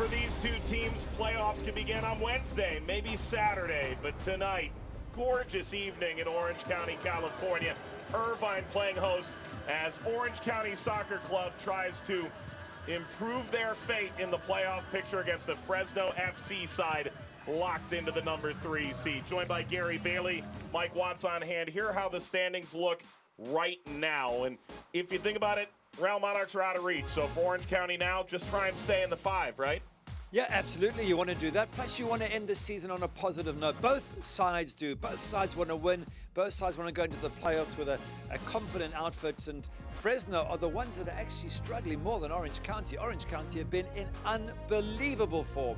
for these two teams, playoffs can begin on Wednesday, maybe Saturday, but tonight, gorgeous evening in Orange County, California. Irvine playing host as Orange County Soccer Club tries to improve their fate in the playoff picture against the Fresno FC side locked into the number 3 seed. Joined by Gary Bailey, Mike Watts on hand. Here are how the standings look right now. And if you think about it, Real Monarchs are out of reach. So for Orange County now, just try and stay in the 5, right? Yeah, absolutely. You want to do that. Plus, you want to end the season on a positive note. Both sides do. Both sides want to win. Both sides want to go into the playoffs with a confident outfit. And Fresno are the ones that are actually struggling more than Orange County. Orange County have been in unbelievable form.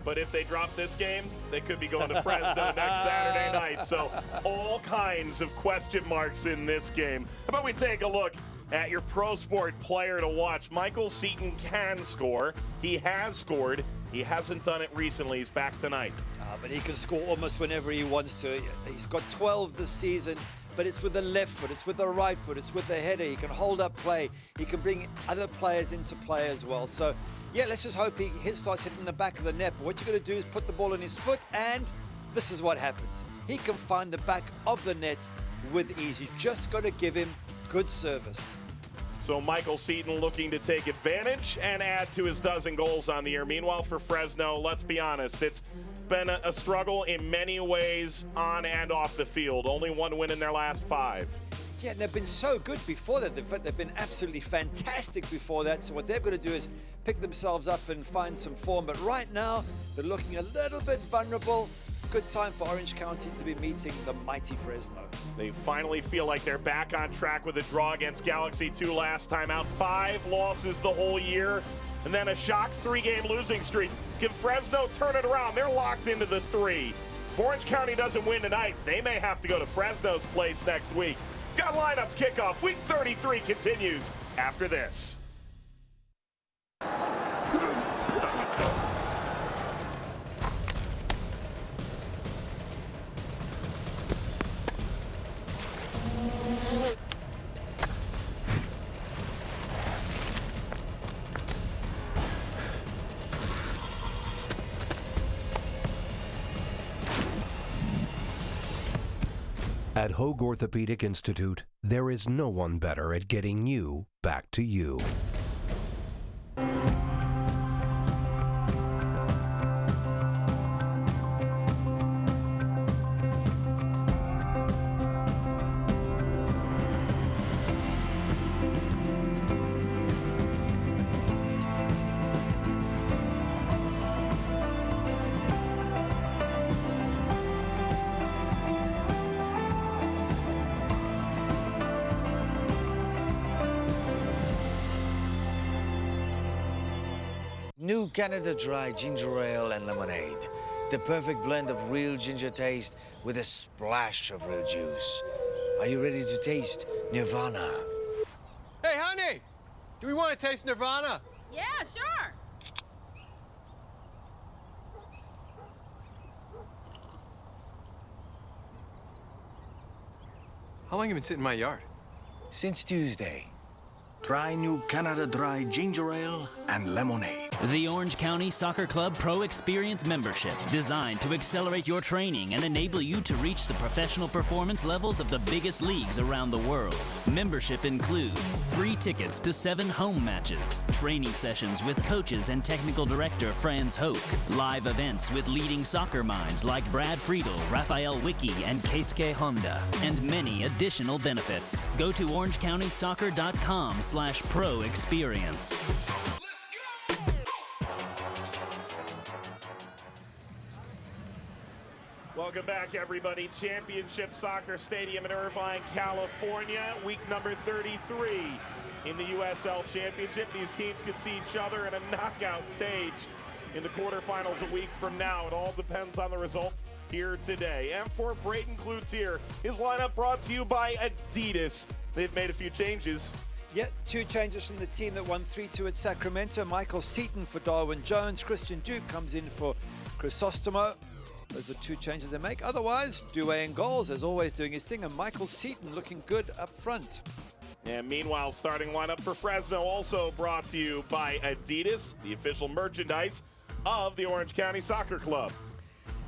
But if they drop this game, they could be going to Fresno next Saturday night. So all kinds of question marks in this game. How about we take a look at your pro sport player to watch? Michael Seton can score. He has scored. He hasn't done it recently. He's back tonight. But he can score almost whenever he wants to. He's got 12 this season, but it's with the left foot, it's with the right foot, it's with the header. He can hold up play. He can bring other players into play as well. So, yeah, let's just hope he starts hitting the back of the net. But what you're going to do is put the ball in his foot, and this is what happens. He can find the back of the net with ease. You just got to give him good service. So Michael Seton looking to take advantage and add to his dozen goals on the year. Meanwhile, for Fresno, let's be honest, it's been a struggle in many ways on and off the field. Only one win in their last 5. Yeah, and they've been so good before that. In fact, they've been absolutely fantastic before that. So what they've got to do is pick themselves up and find some form. But right now, they're looking a little bit vulnerable. Good time for Orange County to be meeting the mighty Fresno. They finally feel like they're back on track with a draw against Galaxy 2 last time out. 5 losses the whole year, and then a shock 3-game losing streak. Can Fresno turn it around? They're locked into the 3. If Orange County doesn't win tonight, they may have to go to Fresno's place next week. Got lineups kickoff. Week 33 continues after this. At Hoag Orthopedic Institute, there is no one better at getting you back to you. New Canada Dry Ginger Ale and Lemonade. The perfect blend of real ginger taste with a splash of real juice. Are you ready to taste Nirvana? Hey, honey! Do we want to taste Nirvana? Yeah, sure. How long have you been sitting in my yard? Since Tuesday. Try New Canada Dry Ginger Ale and Lemonade. The Orange County Soccer Club Pro Experience membership, designed to accelerate your training and enable you to reach the professional performance levels of the biggest leagues around the world. Membership includes free tickets to 7 home matches, training sessions with coaches and technical director Franz Hoek, live events with leading soccer minds like Brad Friedel, Raphael Wicki, and Keisuke Honda, and many additional benefits. Go to orangecountysoccer.com/pro experience. Welcome back, everybody. Championship Soccer Stadium in Irvine, California. Week number 33 in the USL Championship. These teams could see each other in a knockout stage in the quarterfinals a week from now. It all depends on the result here today. And for Brayden Cloutier, his lineup brought to you by Adidas. They've made a few changes. Yeah, 2 changes from the team that won 3-2 at Sacramento. Michael Seton for Darwin Jones. Christian Duke comes in for Chrysostomo. Those are 2 changes they make. Otherwise, Douay in goals, as always, doing his thing, and Michael Seton looking good up front. And meanwhile, starting lineup for Fresno also brought to you by Adidas, the official merchandise of the Orange County Soccer Club.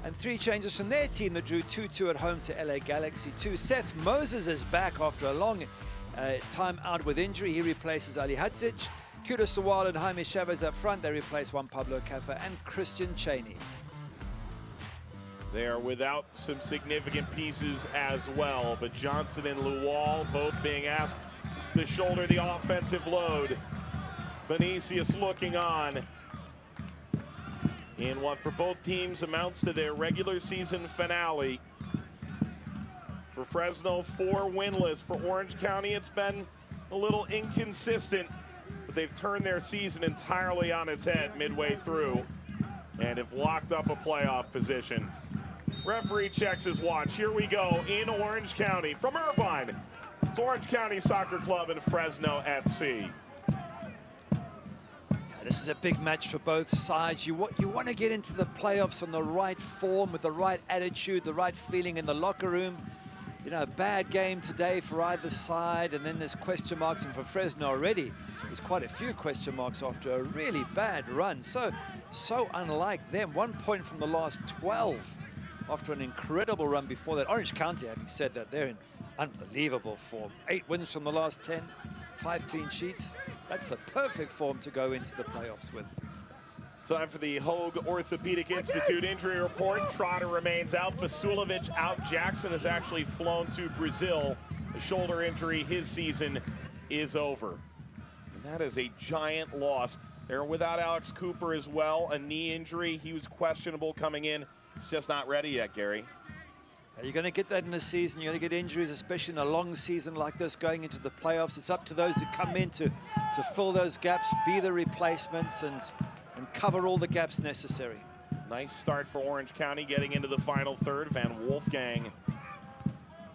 And 3 changes from their team that drew 2-2 at home to LA Galaxy 2. Seth Moses is back after a long time out with injury. He replaces Ali Hadzic. Kudos Sawal and Jaime Chavez up front. They replace Juan Pablo Cafa and Christian Cheney. They are without some significant pieces as well, but Johnson and Luwal both being asked to shoulder the offensive load. Vinicius looking on in what for both teams amounts to their regular season finale. For Fresno, 4 winless. For Orange County, it's been a little inconsistent, but they've turned their season entirely on its head midway through and have locked up a playoff position. Referee checks his watch. Here we go in Orange County from Irvine. It's Orange County Soccer Club and Fresno FC. This is a big match for both sides. You want to get into the playoffs on the right form, with the right attitude, the right feeling in the locker room. You know, a bad game today for either side, and then there's question marks, and for Fresno already, there's quite a few question marks after a really bad run. So unlike them. 1 point from the last 12 after an incredible run before that. Orange County, having said that, they're in unbelievable form. 8 wins from the last 10, 5 clean sheets. That's a perfect form to go into the playoffs with. Time for the Hoag Orthopedic Institute injury report. Trotter remains out. Basulovic out. Jackson has actually flown to Brazil. The shoulder injury, his season is over. And that is a giant loss. They're without Alex Cooper as well. A knee injury. He was questionable coming in. He's just not ready yet, Gary. You're going to get that in a season. You're going to get injuries, especially in a long season like this, going into the playoffs. It's up to those who come in to fill those gaps, be the replacements, and cover all the gaps necessary. Nice start for Orange County getting into the final third. Van Wolfgang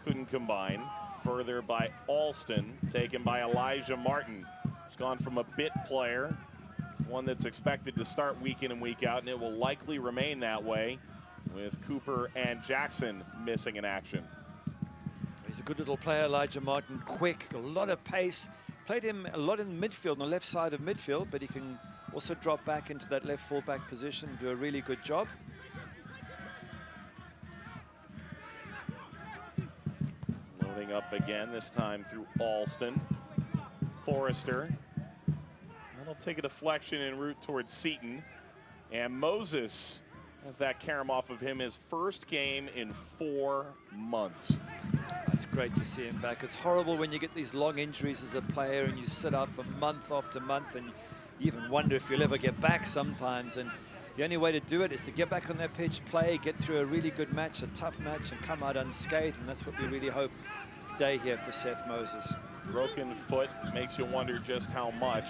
couldn't combine. Further by Alston, taken by Elijah Martin. He's gone from a bit player to one that's expected to start week in and week out, and it will likely remain that way, with Cooper and Jackson missing in action. He's a good little player, Elijah Martin. Quick, a lot of pace. Played him a lot in midfield, on the left side of midfield, but he can also drop back into that left fullback position and do a really good job. Loading up again, this time through Alston. Forrester. That'll take a deflection en route towards Seton. And Moses has that carom off of him, his first game in 4 months. It's great to see him back. It's horrible when you get these long injuries as a player and you sit out for month after month, and you even wonder if you'll ever get back sometimes. And the only way to do it is to get back on that pitch, play, get through a really good match, a tough match, and come out unscathed. And that's what we really hope today here for Seth Moses. Broken foot makes you wonder just how much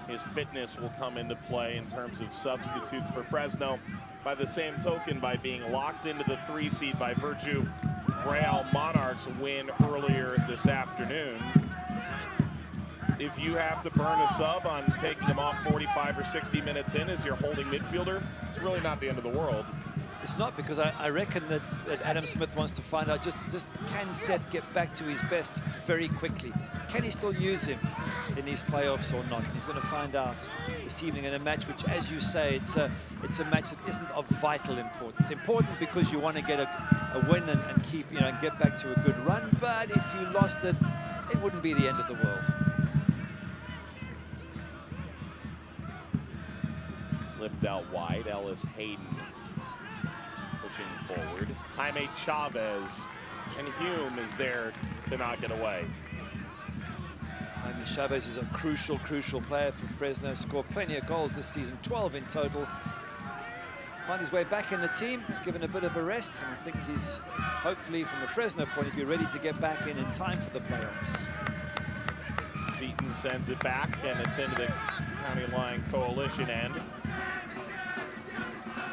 his fitness will come into play in terms of substitutes for Fresno. By the same token, by being locked into the 3 seed by virtue of Real Monarchs' win earlier this afternoon. If you have to burn a sub on taking them off 45 or 60 minutes in as your holding midfielder, it's really not the end of the world. It's not, because I reckon that Adam Smith wants to find out just can Seth get back to his best very quickly? Can he still use him in these playoffs or not? And he's going to find out this evening in a match which, as you say, it's a match that isn't of vital importance. Important because you want to get a win and keep, and get back to a good run. But if you lost it, it wouldn't be the end of the world. Slipped out wide. Ellis Hayden pushing forward. Jaime Chavez, and Hume is there to knock it away. Jaime Chavez is a crucial player for Fresno. Scored plenty of goals this season, 12 in total. Find his way back in the team. He's given a bit of a rest, and I think he's, hopefully from a Fresno point of view, ready to get back in time for the playoffs. Seton sends it back, and it's into the county line coalition end.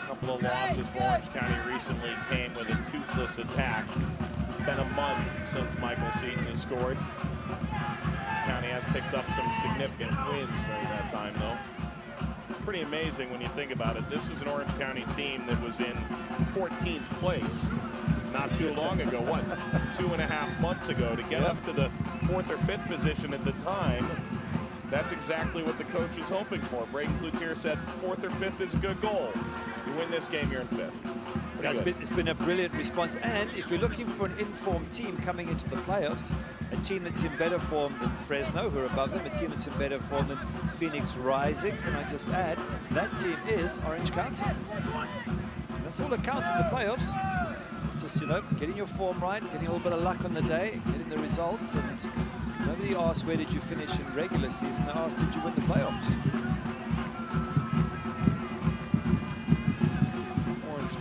A couple of losses for Orange County recently came with a toothless attack. It's been a month since Michael Seton has scored. County has picked up some significant wins during that time, though. It's pretty amazing when you think about it. This is an Orange County team that was in 14th place not too long ago, what, 2.5 months ago, to get up to the 4th or 5th position at the time. That's exactly what the coach was hoping for. Braden Cloutier said 4th or 5th is a good goal. You win this game, you're in 5th. It's been a brilliant response. And if you're looking for an informed team coming into the playoffs, a team that's in better form than Fresno, who are above them, a team that's in better form than Phoenix Rising, can I just add, that team is Orange County. That's all that counts in the playoffs. It's just, you know, getting your form right, getting a little bit of luck on the day, getting the results. And nobody asked where did you finish in regular season, they asked did you win the playoffs.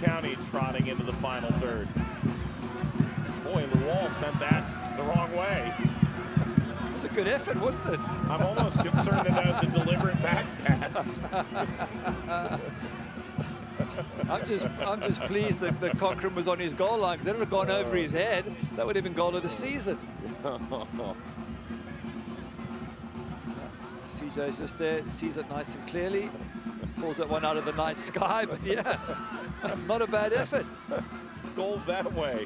County trotting into the final third. Boy, the wall sent that the wrong way. It was a good effort, wasn't it? I'm almost concerned that was a deliberate back pass. I'm just pleased that the Cochran was on his goal line, because it would have gone over his head. That would have been goal of the season. CJ's just there, sees it nice and clearly, pulls that one out of the night sky, but yeah. Not a bad effort. Goals that way.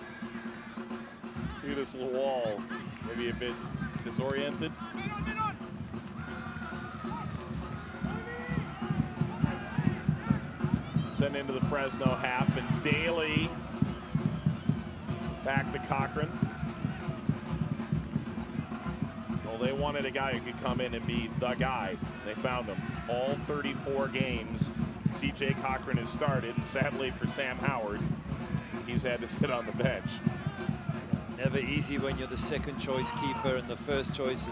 Judas Lawal, maybe a bit disoriented. Sent into the Fresno half, and Daly back to Cochran. Well, they wanted a guy who could come in and be the guy. They found him. All 34 games C.J. Cochran has started, and sadly for Sam Howard, he's had to sit on the bench. Never easy when you're the second choice keeper and the first choice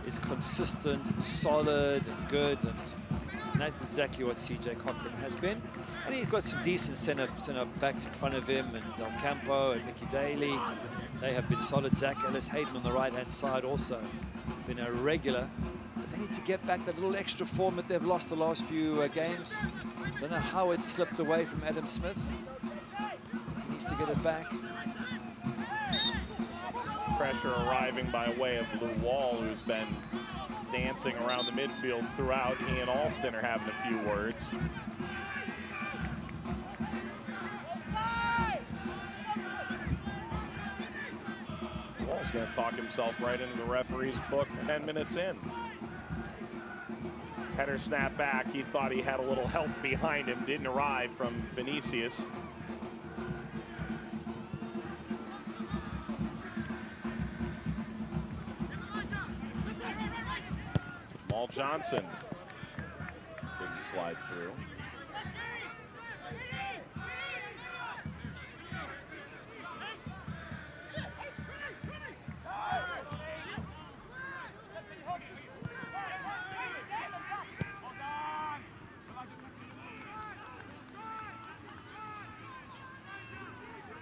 is consistent, solid, and good, and that's exactly what C.J. Cochran has been. And he's got some decent center backs in front of him, and Del Campo and Mickey Daly. They have been solid. Zach Ellis-Hayden on the right-hand side also been a regular. They need to get back that little extra form that they've lost the last few games. Don't know how it slipped away from Adam Smith. He needs to get it back. Pressure arriving by way of Lou Wall, who's been dancing around the midfield throughout. He and Alston are having a few words. Wall's going to talk himself right into the referee's book 10 minutes in. Header snap back. He thought he had a little help behind him. Didn't arrive from Vinicius. Jamal Johnson. Big slide through.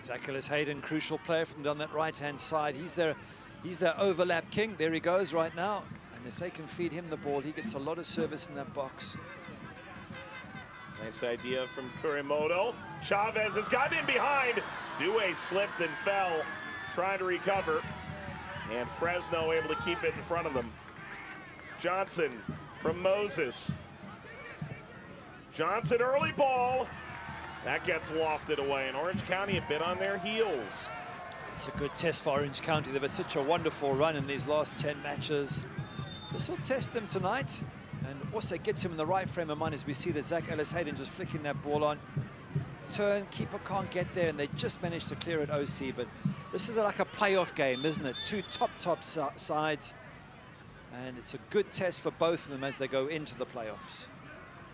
Zach Ellis-Hayden, crucial player from down that right-hand side. He's their overlap king. There he goes right now. And if they can feed him the ball, he gets a lot of service in that box. Nice idea from Kurimoto. Chavez has gotten in behind. Due slipped and fell, trying to recover. And Fresno able to keep it in front of them. Johnson from Moses. Johnson, early ball. That gets lofted away, and Orange County a bit on their heels. It's a good test for Orange County. They've had such a wonderful run in these last 10 matches. This will test them tonight, and also gets him in the right frame of mind as we see that Zach Ellis-Hayden just flicking that ball on. Turn, keeper can't get there, and they just managed to clear it OC, but this is like a playoff game, isn't it? Two top sides, and it's a good test for both of them as they go into the playoffs.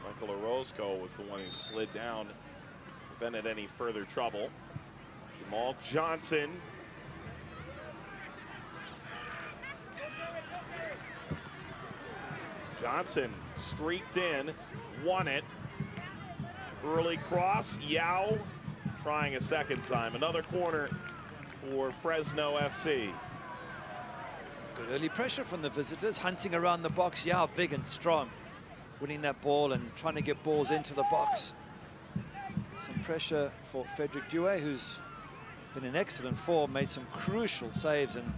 Michael Orozco was the one who slid down, prevented any further trouble. Jamal Johnson. Johnson streaked in, won it. Early cross, Yao trying a second time. Another corner for Fresno FC. Good early pressure from the visitors, hunting around the box. Yao big and strong, winning that ball and trying to get balls into the box. Some pressure for Frederick Due, who's been in excellent form, made some crucial saves, and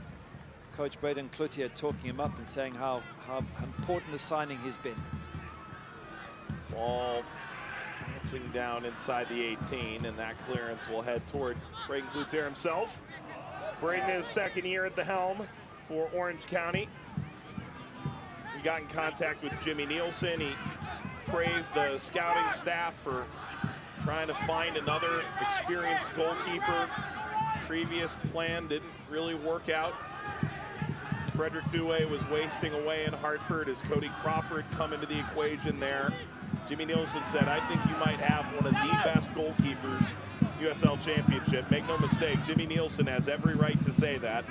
Coach Braden Cloutier talking him up and saying how important the signing has been. Ball Bouncing down inside the 18, and that clearance will head toward Braden Cloutier himself. Braden his second year at the helm for Orange County. He got in contact with Jimmy Nielsen. He praised the scouting staff for trying to find another experienced goalkeeper. Previous plan didn't really work out. Frederick Douay was wasting away in Hartford as Cody Crawford come into the equation there. Jimmy Nielsen said, I think you might have one of the best goalkeepers USL Championship. Make no mistake, Jimmy Nielsen has every right to say that.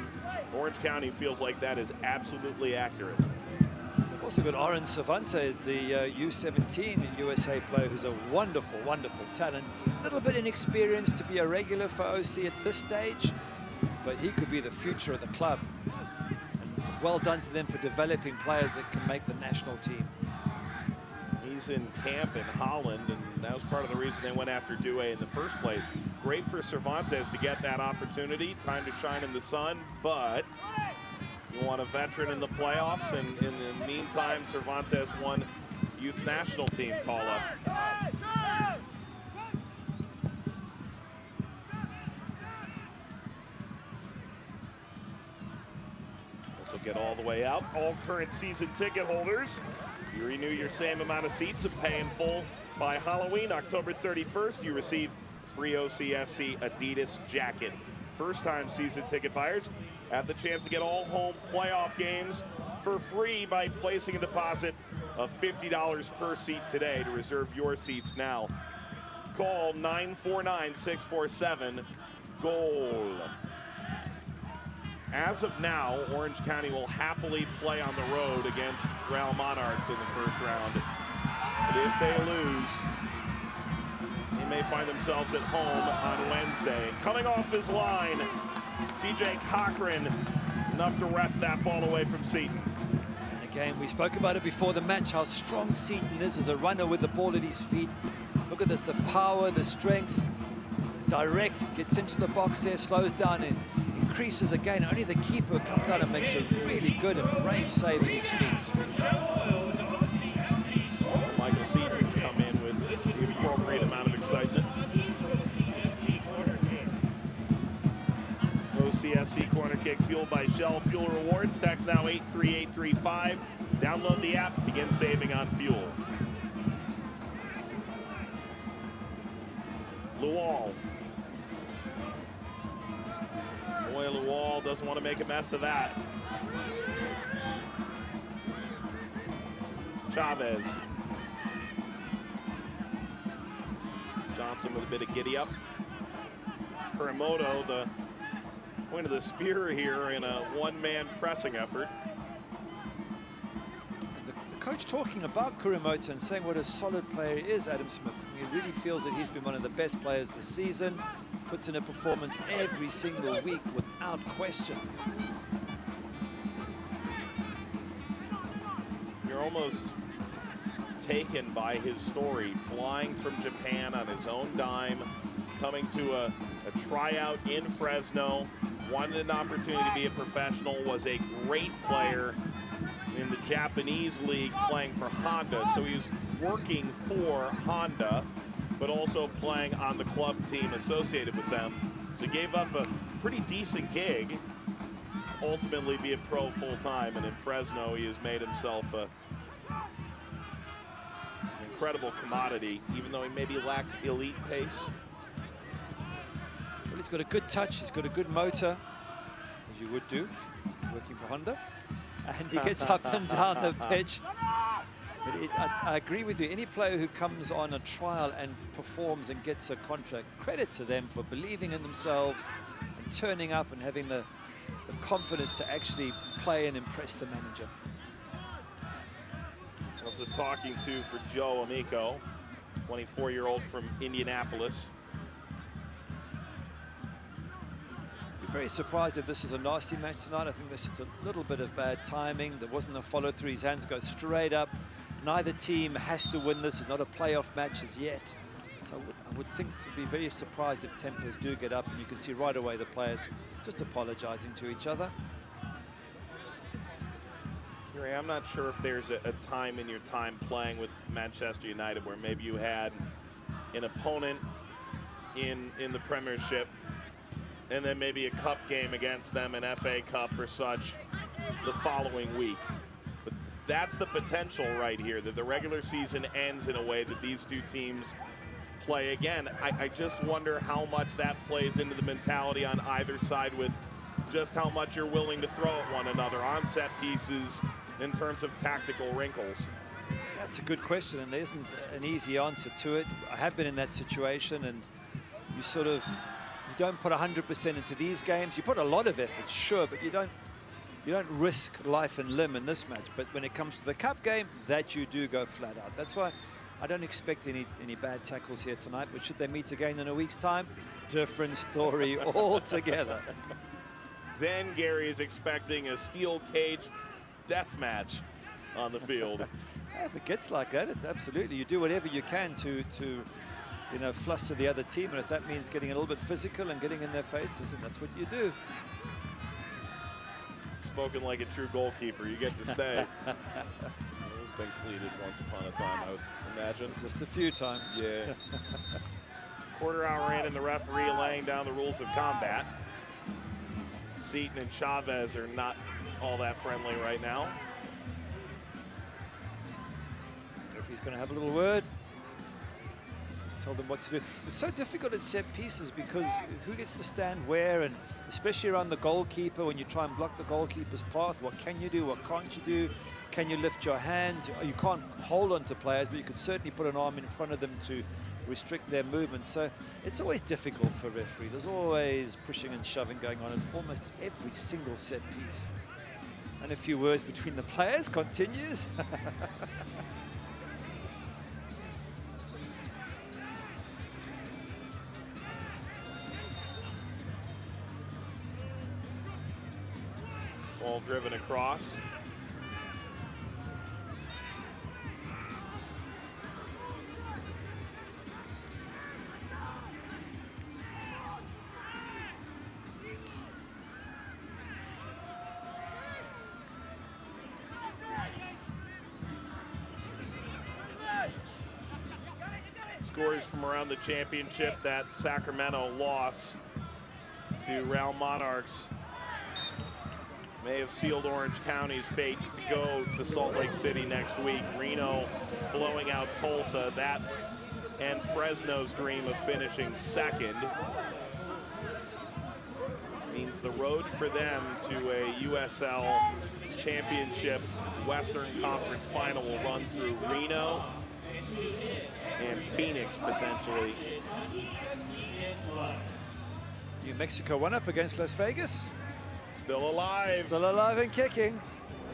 Orange County feels like that is absolutely accurate. They've also got Oren Cervantes, the U17 USA player, who's a wonderful, wonderful talent. A little bit inexperienced to be a regular for OC at this stage, but he could be the future of the club. And well done to them for developing players that can make the national team. He's in camp in Holland, and that was part of the reason they went after Douay in the first place. Great for Cervantes to get that opportunity, time to shine in the sun, but you want a veteran in the playoffs, and in the meantime, Cervantes won youth national team call-up. This will get all the way out. All current season ticket holders, you renew your same amount of seats and pay in full by Halloween, October 31st. You receive free OCSC Adidas jacket. First-time season ticket buyers have the chance to get all home playoff games for free by placing a deposit of $50 per seat today to reserve your seats now. Call 949-647-GOAL. As of now, Orange County will happily play on the road against Real Monarchs in the first round. But if they lose, they may find themselves at home on Wednesday. Coming off his line, TJ Cochran, enough to wrest that ball away from Seton. And again, we spoke about it before the match, how strong Seton is as a runner with the ball at his feet. Look at this, the power, the strength, direct, gets into the box there, slows down and increases again. Only the keeper comes out and makes a really good and brave save at his feet. Michael Seton has come in with the appropriate amount of excitement. OCSC corner kick fueled by Shell Fuel Rewards. Text now 83835. Download the app, begin saving on fuel. Lual. Boy, Lual doesn't want to make a mess of that. Chavez. Johnson with a bit of giddy up. Kurimoto, the point of the spear here in a one-man pressing effort. The coach talking about Kurimoto and saying what a solid player he is, Adam Smith. He really feels that he's been one of the best players this season. Puts in a performance every single week without question. You're almost taken by his story, flying from Japan on his own dime, coming to a tryout in Fresno, wanted an opportunity to be a professional, was a great player in the Japanese league playing for Honda. So he was working for Honda, but also playing on the club team associated with them. So he gave up a pretty decent gig, ultimately be a pro full-time, and in Fresno he has made himself an incredible commodity, even though he maybe lacks elite pace. Well, he's got a good touch, he's got a good motor, as you would do, working for Honda. And he gets up and down the pitch. But I agree with you. Any player who comes on a trial and performs and gets a contract, credit to them for believing in themselves and turning up and having the confidence to actually play and impress the manager. Also talking to for Joe Amico, 24-year-old from Indianapolis. Be very surprised if this is a nasty match tonight. I think this is a little bit of bad timing. There wasn't a follow through. His hands go straight up. Neither team has to win this. It's not a playoff match as yet. So I would think to be very surprised if tempers do get up, and you can see right away the players just apologizing to each other. Kerry, I'm not sure if there's a time in your time playing with Manchester United where maybe you had an opponent in the Premiership, and then maybe a cup game against them, an FA Cup or such, the following week. But that's the potential right here, that the regular season ends in a way that these two teams play again. I just wonder how much that plays into the mentality on either side, with just how much you're willing to throw at one another on set pieces in terms of tactical wrinkles. That's a good question, and there isn't an easy answer to it. I have been in that situation, and you don't put 100% into these games. You put a lot of effort, sure, but you don't risk life and limb in this match. But when it comes to the cup game, that you do go flat out. That's why I don't expect any bad tackles here tonight. But should they meet again in a week's time, different story altogether. Then Gary is expecting a steel cage death match on the field. If it gets like that, absolutely. You do whatever you can to fluster the other team, and if that means getting a little bit physical and getting in their faces, and that's what you do. Spoken like a true goalkeeper, you get to stay. It's been cleated once upon a time, I would imagine. Just a few times. Yeah. Quarter hour in, and the referee laying down the rules of combat. Seton and Chavez are not all that friendly right now. Referee's going to have a little word. Just tell them what to do. It's so difficult at set pieces because who gets to stand where, and especially around the goalkeeper when you try and block the goalkeeper's path. What can you do? What can't you do? Can you lift your hands? You can't hold on to players, but you could certainly put an arm in front of them to restrict their movement. So it's always difficult for a referee. There's always pushing and shoving going on in almost every single set piece. And a few words between the players continues. Ball driven across. Scores from around the championship. That Sacramento loss to Real Monarchs may have sealed Orange County's fate to go to Salt Lake City next week. Reno blowing out Tulsa. That ends Fresno's dream of finishing second. Means the road for them to a USL Championship Western Conference final will run through Reno and Phoenix, potentially. New Mexico won up against Las Vegas. Still alive. Still alive and kicking.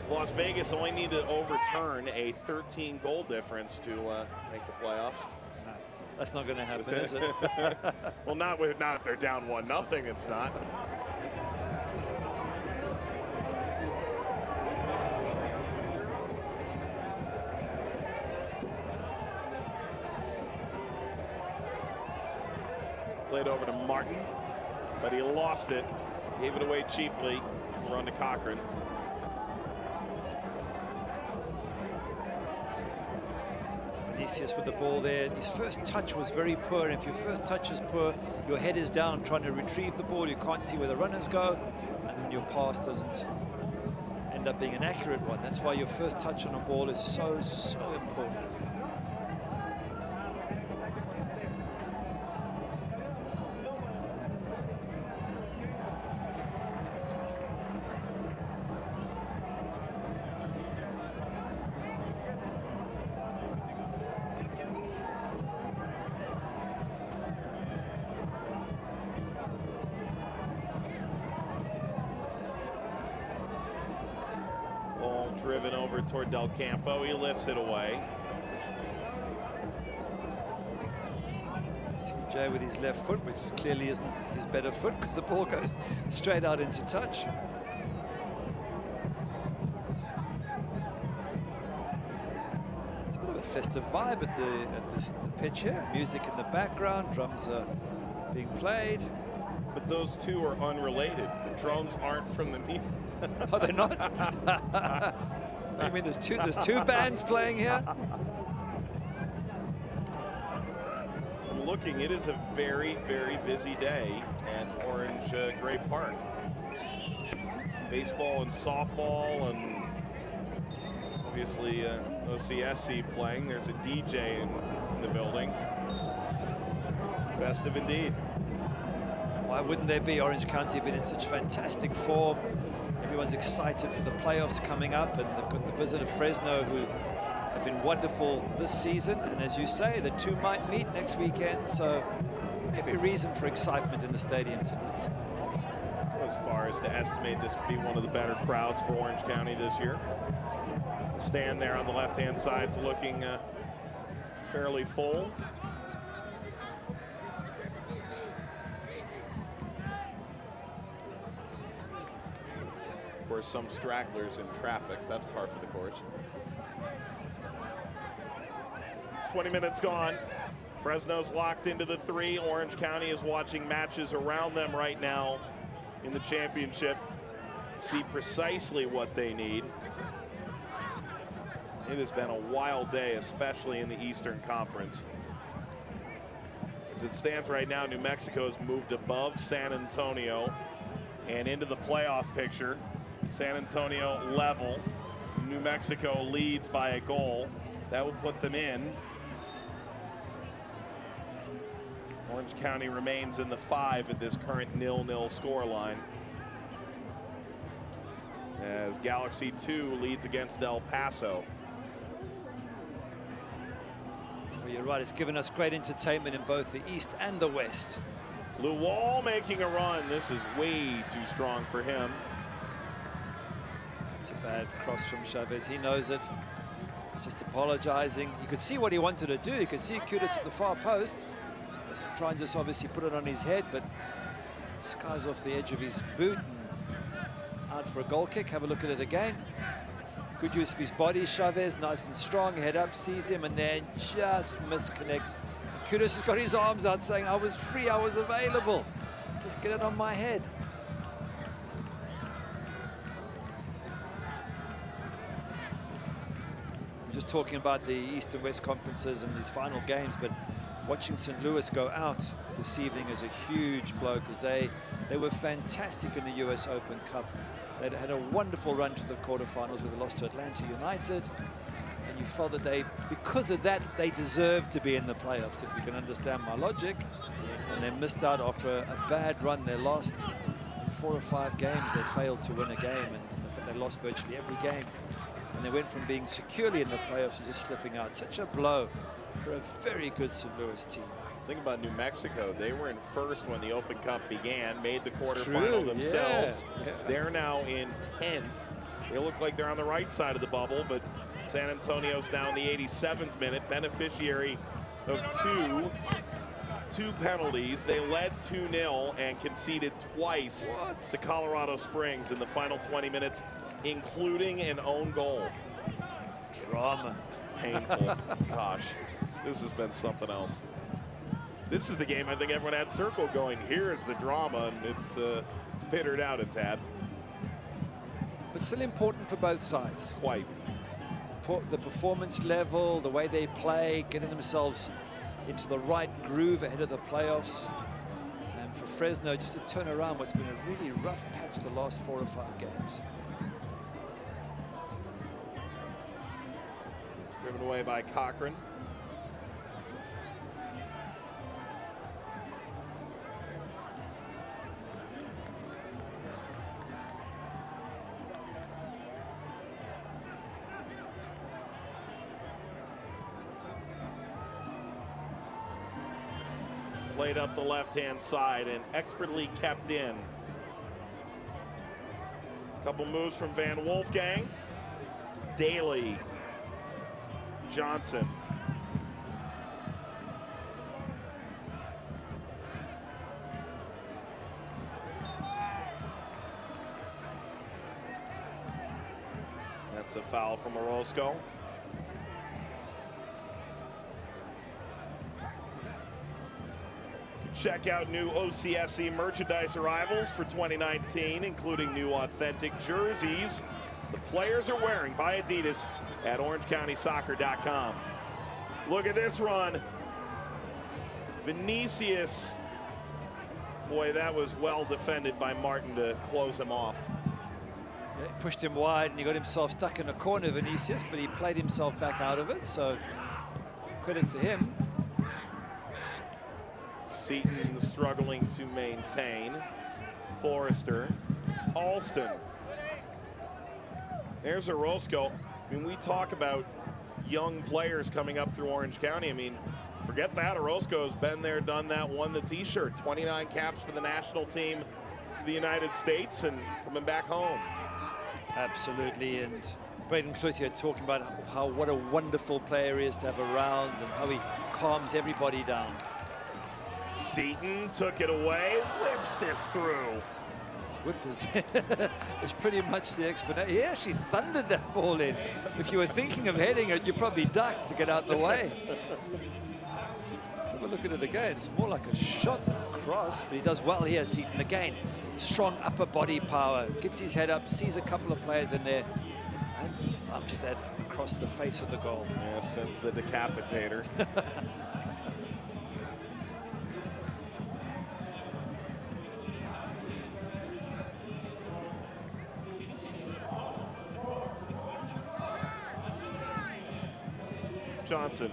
Las Vegas only need to overturn a 13-goal difference to make the playoffs. No, that's not going to happen, is it? Well, not if they're down 1-0. It's not. Played over to Martin, but he lost it. Gave it away cheaply. Run to Cochran. Vinicius with the ball there. His first touch was very poor, and if your first touch is poor, your head is down trying to retrieve the ball. You can't see where the runners go, and then your pass doesn't end up being an accurate one. That's why your first touch on a ball is so important. Driven over toward Del Campo. He lifts it away. CJ with his left foot, which clearly isn't his better foot because the ball goes straight out into touch. It's a bit of a festive vibe at the pitch here. Music in the background, drums are being played. But those two are unrelated. The drums aren't from the music. Are they not? I mean, there's two bands playing here. looking, it is a very, very busy day at Orange Gray Park. Baseball and softball, and obviously OCSC playing. There's a DJ in the building. Festive indeed. Why wouldn't there be? Orange County have been in such fantastic form. Everyone's excited for the playoffs coming up, and they've got the visit of Fresno, who have been wonderful this season. And as you say, the two might meet next weekend, so every reason for excitement in the stadium tonight. As far as to estimate, this could be one of the better crowds for Orange County this year. The stand there on the left-hand side is looking fairly full. Of course, some stragglers in traffic. That's par for the course. 20 minutes gone. Fresno's locked into the 3. Orange County is watching matches around them right now in the championship. See precisely what they need. It has been a wild day, especially in the Eastern Conference. As it stands right now, New Mexico has moved above San Antonio and into the playoff picture. San Antonio level. New Mexico leads by a goal. That will put them in. Orange County remains in the 5 at this current 0-0 scoreline, as Galaxy 2 leads against El Paso. Well, you're right, it's given us great entertainment in both the East and the West. Luwal making a run. This is way too strong for him. It's a bad cross from Chavez. He knows it. He's just apologizing. You could see what he wanted to do. You could see Kudus at the far post. Try and just obviously put it on his head, but skies off the edge of his boot and out for a goal kick. Have a look at it again. Good use of his body. Chavez nice and strong, head up, sees him, and then just misconnects. Kudus has got his arms out saying, I was free, I was available. Just get it on my head. We're just talking about the East and West conferences and these final games, but watching St. Louis go out this evening is a huge blow, because they were fantastic in the US Open Cup. They'd had a wonderful run to the quarterfinals with a loss to Atlanta United, and you felt that because of that, they deserved to be in the playoffs, if you can understand my logic. And they missed out after a bad run. They lost in 4 or 5 games. They failed to win a game, and they lost virtually every game. And they went from being securely in the playoffs to just slipping out. Such a blow for a very good St. Louis team. Think about New Mexico. They were in first when the Open Cup began, made the quarterfinal themselves. Yeah. They're now in 10th. They look like they're on the right side of the bubble, but San Antonio's now in the 87th minute, beneficiary of two penalties. They led 2-0 and conceded twice to Colorado Springs in the final 20 minutes, including an own goal. Drama. Painful. Gosh, this has been something else. This is the game I think everyone had circle going. Here's the drama, and it's pittered out a tad. But still important for both sides. Quite. The performance level, the way they play, getting themselves into the right groove ahead of the playoffs. And for Fresno, just to turn around what's been a really rough patch the last 4 or 5 games. Driven away by Cochran. Played up the left-hand side and expertly kept in. Couple moves from Van Wolfgang. Daly. Johnson. That's a foul from Orozco. Check out new OCSC merchandise arrivals for 2019, including new authentic jerseys the players are wearing by Adidas at orangecountysoccer.com. Look at this run. Vinicius. Boy, that was well defended by Martin to close him off. Yeah, he pushed him wide and he got himself stuck in a corner, Vinicius, but he played himself back out of it, so credit to him. Seton struggling to maintain. Forrester. Alston. There's Orozco. I mean, we talk about young players coming up through Orange County. I mean, forget that. Orozco's been there, done that, won the T-shirt. 29 caps for the national team for the United States and coming back home. Absolutely, and Braden Cloutier talking about what a wonderful player he is to have around and how he calms everybody down. Seton took it away, whips this through. Whip is it's pretty much the explanation. He actually thundered that ball in. If you were thinking of heading it, you probably ducked to get out the way. Let's have a look at it again. It's more like a shot than a cross, but he does well here, Seton. Again, strong upper body power. Gets his head up, sees a couple of players in there, and thumps that across the face of the goal. Yeah, sends the decapitator. Johnson.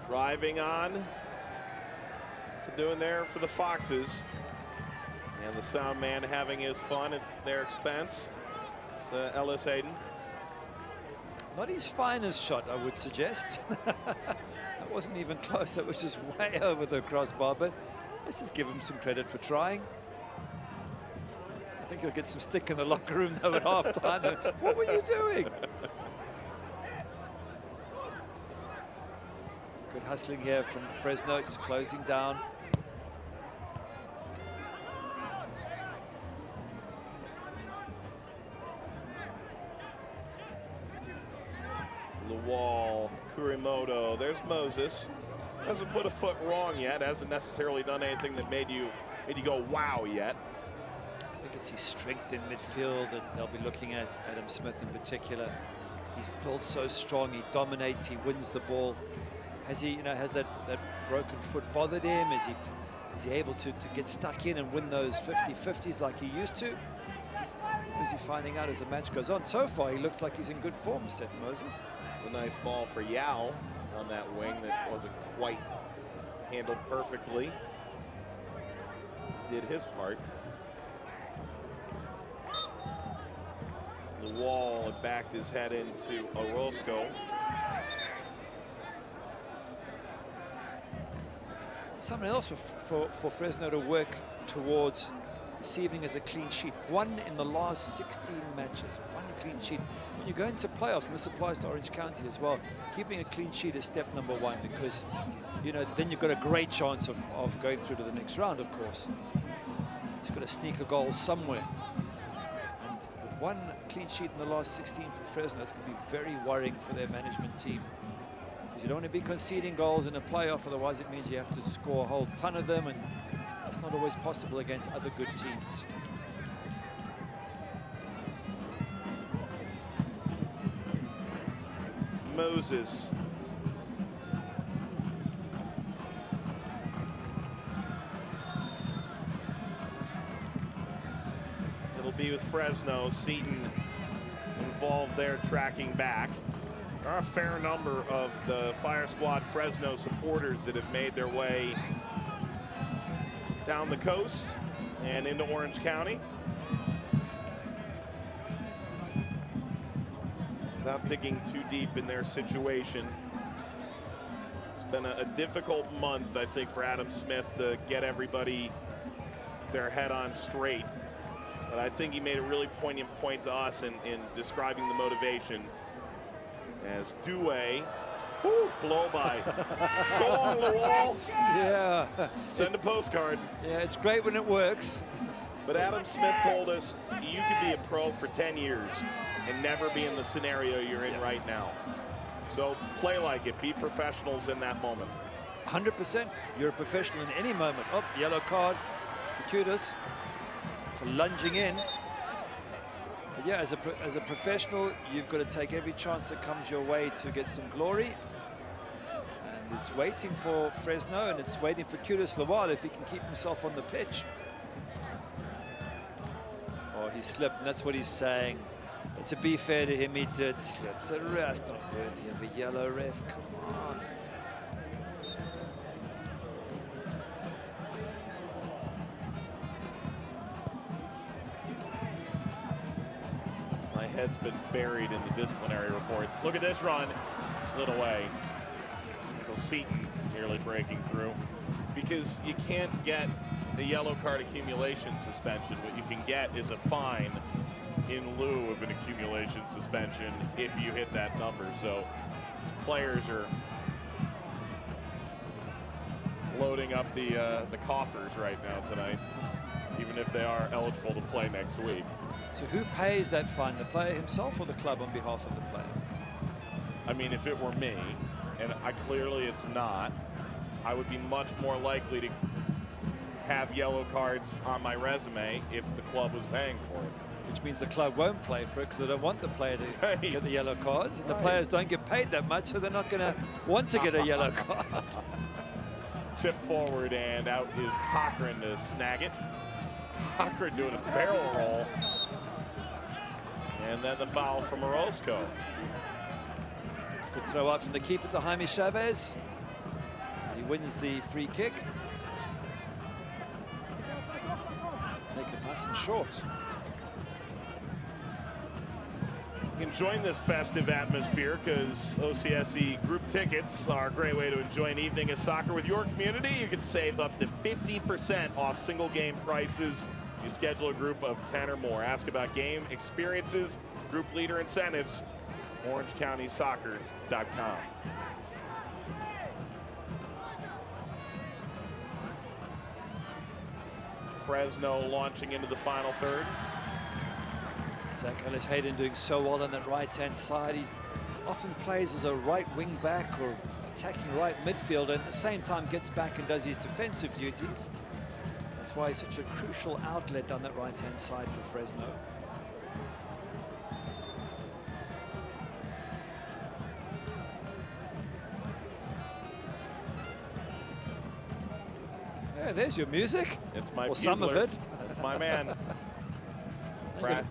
Driving on. For doing there for the Foxes. And the sound man having his fun at their expense. It's, Ellis Hayden. Not his finest shot, I would suggest. That wasn't even close. That was just way over the crossbar, but let's just give him some credit for trying. I think he'll get some stick in the locker room though at halftime. What were you doing? Good hustling here from Fresno, just closing down. The wall, Kurimoto, there's Moses. Hasn't put a foot wrong yet, hasn't necessarily done anything that made you go wow yet. I think it's his strength in midfield, and they'll be looking at Adam Smith in particular. He's built so strong, he dominates, he wins the ball. Has he, has that broken foot bothered him? Is he able to get stuck in and win those 50-50s like he used to? Busy finding out as the match goes on. So far, he looks like he's in good form, Seth Moses. It's a nice ball for Yao on that wing that wasn't quite handled perfectly. Did his part. The wall backed his head into Orozco. Something else for Fresno to work towards this evening is a clean sheet. One in the last 16 matches, one clean sheet. When you go into playoffs, and this applies to Orange County as well, keeping a clean sheet is step number one, because then you've got a great chance of going through to the next round, of course. He's got to sneak a goal somewhere. And with one clean sheet in the last 16 for Fresno, it's going to be very worrying for their management team. You don't want to be conceding goals in a playoff, otherwise it means you have to score a whole ton of them, and that's not always possible against other good teams. Moses. It'll be with Fresno. Seton involved there, tracking back. There are a fair number of the Fire Squad Fresno supporters that have made their way down the coast and into Orange County. Without digging too deep in their situation. It's been a difficult month, I think, for Adam Smith to get everybody their head on straight. But I think he made a really poignant point to us in describing the motivation. As Douay, blow by. So long, the wall. Yeah. Send a postcard. Yeah, it's great when it works. But Adam Smith told us you could be a pro for 10 years and never be in the scenario you're in right now. So play like it. Be professionals in that moment. 100%. You're a professional in any moment. Oh, yellow card for Kudus for lunging in. But yeah, as a professional, you've got to take every chance that comes your way to get some glory. And it's waiting for Fresno, and it's waiting for Kudus Lawal if he can keep himself on the pitch. Oh, he slipped, and that's what he's saying. And to be fair to him, he did slip. So that's not worthy of a yellow, ref. Come on. My head's been buried in the disciplinary report. Look at this run. Slid away. Seton nearly breaking through. Because you can't get a yellow card accumulation suspension. What you can get is a fine in lieu of an accumulation suspension if you hit that number. So players are loading up the coffers right now tonight, even if they are eligible to play next week. So who pays that fine, the player himself or the club on behalf of the player? I mean, if it were me, and clearly it's not, I would be much more likely to have yellow cards on my resume if the club was paying for it. Which means the club won't play for it because they don't want the player to Right. get the yellow cards. And the players don't get paid that much, so they're not going to want to get a yellow card. Chip forward, and out is Cochran to snag it. Cochran doing a barrel roll. And then the foul from Orozco. Good throw out from the keeper to Jaime Chavez. He wins the free kick. Take it nice and short. You can join this festive atmosphere because OCSE group tickets are a great way to enjoy an evening of soccer with your community. You can save up to 50% off single game prices. You schedule a group of 10 or more. Ask about game experiences, group leader incentives, OrangeCountySoccer.com. Fresno launching into the final third. Zach Ellis-Hayden doing so well on that right-hand side. He often plays as a right wing back or attacking right midfielder, and at the same time gets back and does his defensive duties. That's why he's such a crucial outlet down that right-hand side for Fresno. Yeah, there's your music. It's my or some of bugler. it. That's my man.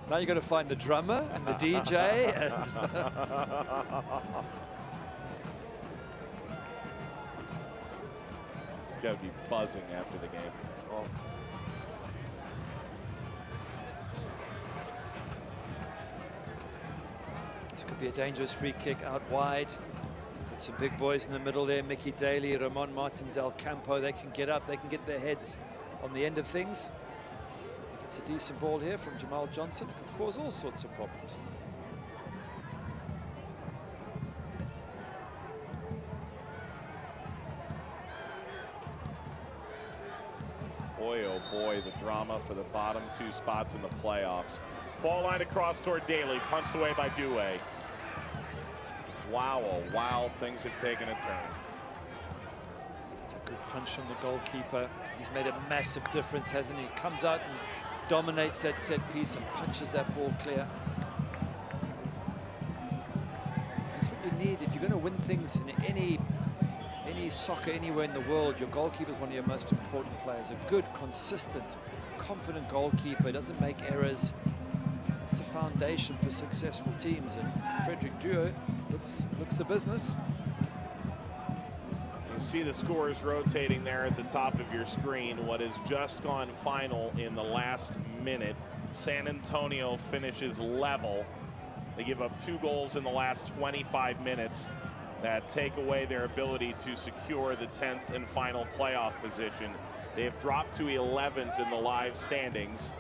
Now you got to find the drummer and the DJ. And He's got to be buzzing after the game. Oh. This could be a dangerous free kick out wide. Got some big boys in the middle there. Mickey Daly, Ramon Martin Del Campo. They can get up. They can get their heads on the end of things. If it's a decent ball here from Jamal Johnson, it could cause all sorts of problems. Boy, oh boy, the drama for the bottom two spots in the playoffs. Ball line across toward Daly, punched away by Douay. Wow, oh wow, things have taken a turn. It's a good punch from the goalkeeper. He's made a massive difference, hasn't he? Comes out and dominates that set piece and punches that ball clear. That's what you need if you're going to win things in any soccer anywhere in the world. Your goalkeeper is one of your most important players. A good, consistent, confident goalkeeper doesn't make errors. It's the foundation for successful teams, and Frederick Duo looks the business. You see the scores rotating there at the top of your screen. What has just gone final in the last minute. San Antonio finishes level. They give up 2 goals in the last 25 minutes that take away their ability to secure the 10th and final playoff position. They have dropped to 11th in the live standings.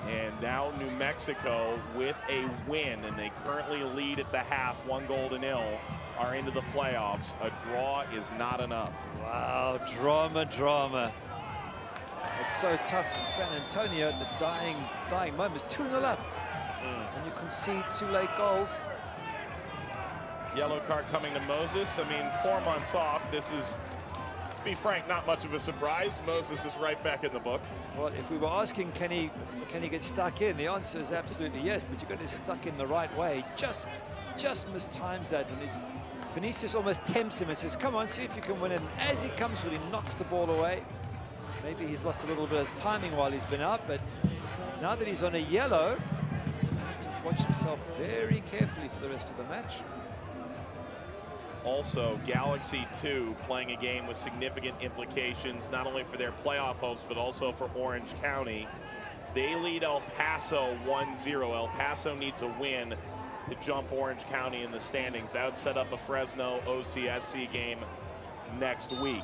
And now New Mexico with a win, and they currently lead at the half, 1-0, are into the playoffs. A draw is not enough. Wow, drama. It's so tough in San Antonio at the dying moments. 2-0 up. And you concede 2 late goals. Yellow card coming to Moses. I mean, 4 months off. This is, to be frank, not much of a surprise. Moses is right back in the book. Well, if we were asking, can he get stuck in? The answer is absolutely yes, but you've got to get stuck in the right way. Just mistimes that, and Vinicius almost tempts him and says, come on, see if you can win it. And as he comes through, he knocks the ball away. Maybe he's lost a little bit of timing while he's been out, but now that he's on a yellow, he's going to have to watch himself very carefully for the rest of the match. Also, Galaxy 2 playing a game with significant implications, not only for their playoff hopes, but also for Orange County. They lead El Paso 1-0. El Paso needs a win to jump Orange County in the standings. That would set up a Fresno OCSC game next week.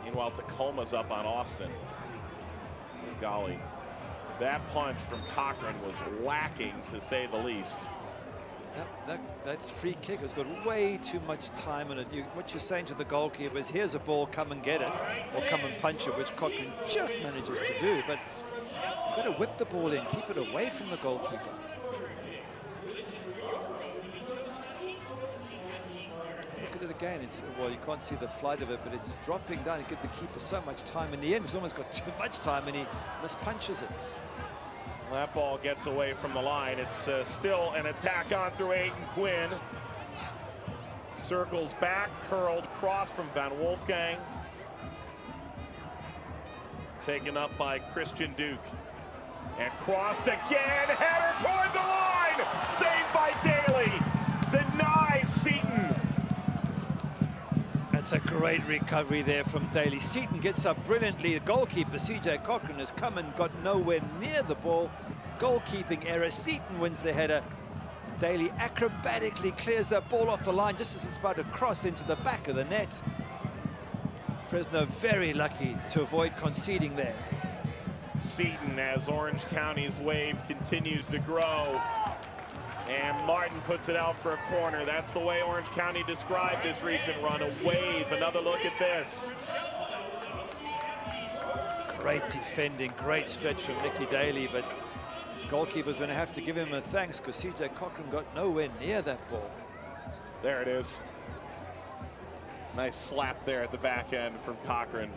Meanwhile, Tacoma's up on Austin. Golly, that punch from Cochran was lacking, to say the least. That free kick has got way too much time on it. What you're saying to the goalkeeper is, here's a ball, come and get it, or come and punch it, which Cochran just manages to do. But you've got to whip the ball in, keep it away from the goalkeeper. Look at it again. Well, you can't see the flight of it, but it's dropping down. It gives the keeper so much time. In the end, he's almost got too much time, and he mispunches it. Well, that ball gets away from the line. It's still an attack on through Aiden Quinn. Circles back, curled cross from Van Wolfgang. Taken up by Christian Duke. And crossed again, header toward the line! Saved by Daly, denies Seton. That's a great recovery there from Daly. Seton gets up brilliantly. The goalkeeper, CJ Cochran, has come and got nowhere near the ball. Goalkeeping error. Seton wins the header. Daly acrobatically clears that ball off the line just as it's about to cross into the back of the net. Fresno very lucky to avoid conceding there. Seton, as Orange County's wave continues to grow. And Martin puts it out for a corner. That's the way Orange County described this recent run. A wave. Another look at this. Great defending, great stretch from Nicky Daly, but his goalkeeper's going to have to give him a thanks because CJ Cochran got nowhere near that ball. There it is. Nice slap there at the back end from Cochran.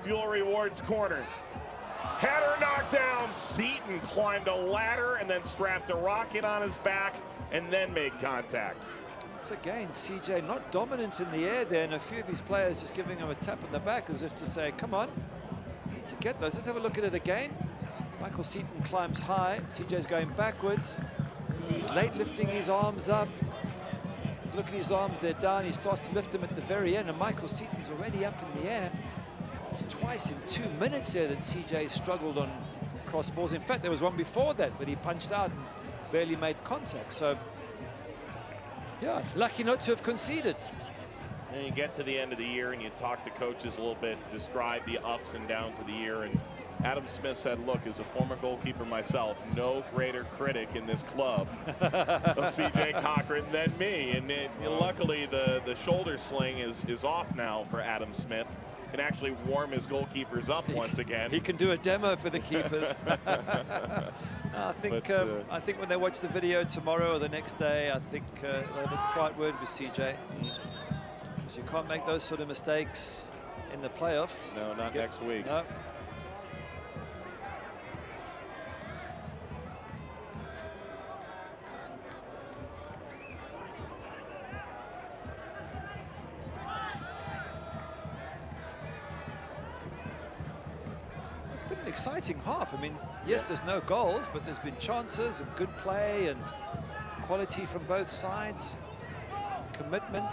Fuel Rewards corner. Header knocked down. Seton climbed a ladder and then strapped a rocket on his back and then made contact. Once again, CJ not dominant in the air there, and a few of his players just giving him a tap on the back as if to say, come on, you need to get those. Let's have a look at it again. Michael Seton climbs high. CJ's going backwards. He's late lifting his arms up. Look at his arms, they're down. He starts to lift them at the very end, and Michael Seton's already up in the air. It's twice in 2 minutes here that CJ struggled on cross balls. In fact, there was one before that, but he punched out and barely made contact. So, yeah, lucky not to have conceded. And you get to the end of the year and you talk to coaches a little bit, describe the ups and downs of the year. And Adam Smith said, look, as a former goalkeeper myself, no greater critic in this club of CJ Cochran than me. And luckily, the shoulder sling is off now for Adam Smith. Can actually warm his goalkeepers up once again. He can do a demo for the keepers. I think when they watch the video tomorrow or the next day, I think they'll have a quiet word with CJ. Because you can't make those sort of mistakes in the playoffs. No, not next week. No. An exciting half. I mean, yes, there's no goals, but there's been chances and good play and quality from both sides, commitment,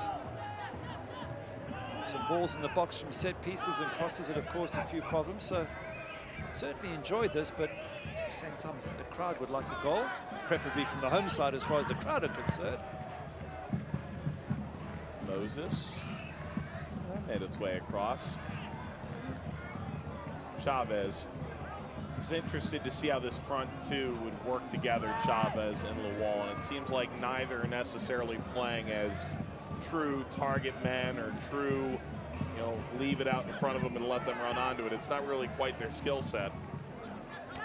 and some balls in the box from set pieces and crosses that have caused a few problems. So certainly enjoyed this, but at the same time I think the crowd would like a goal, preferably from the home side as far as the crowd are concerned. Moses, that made its way across. Chavez. I was interested to see how this front two would work together, Chavez and Lawal, and it seems like neither are necessarily playing as true target men or true, leave it out in front of them and let them run onto it. It's not really quite their skill set.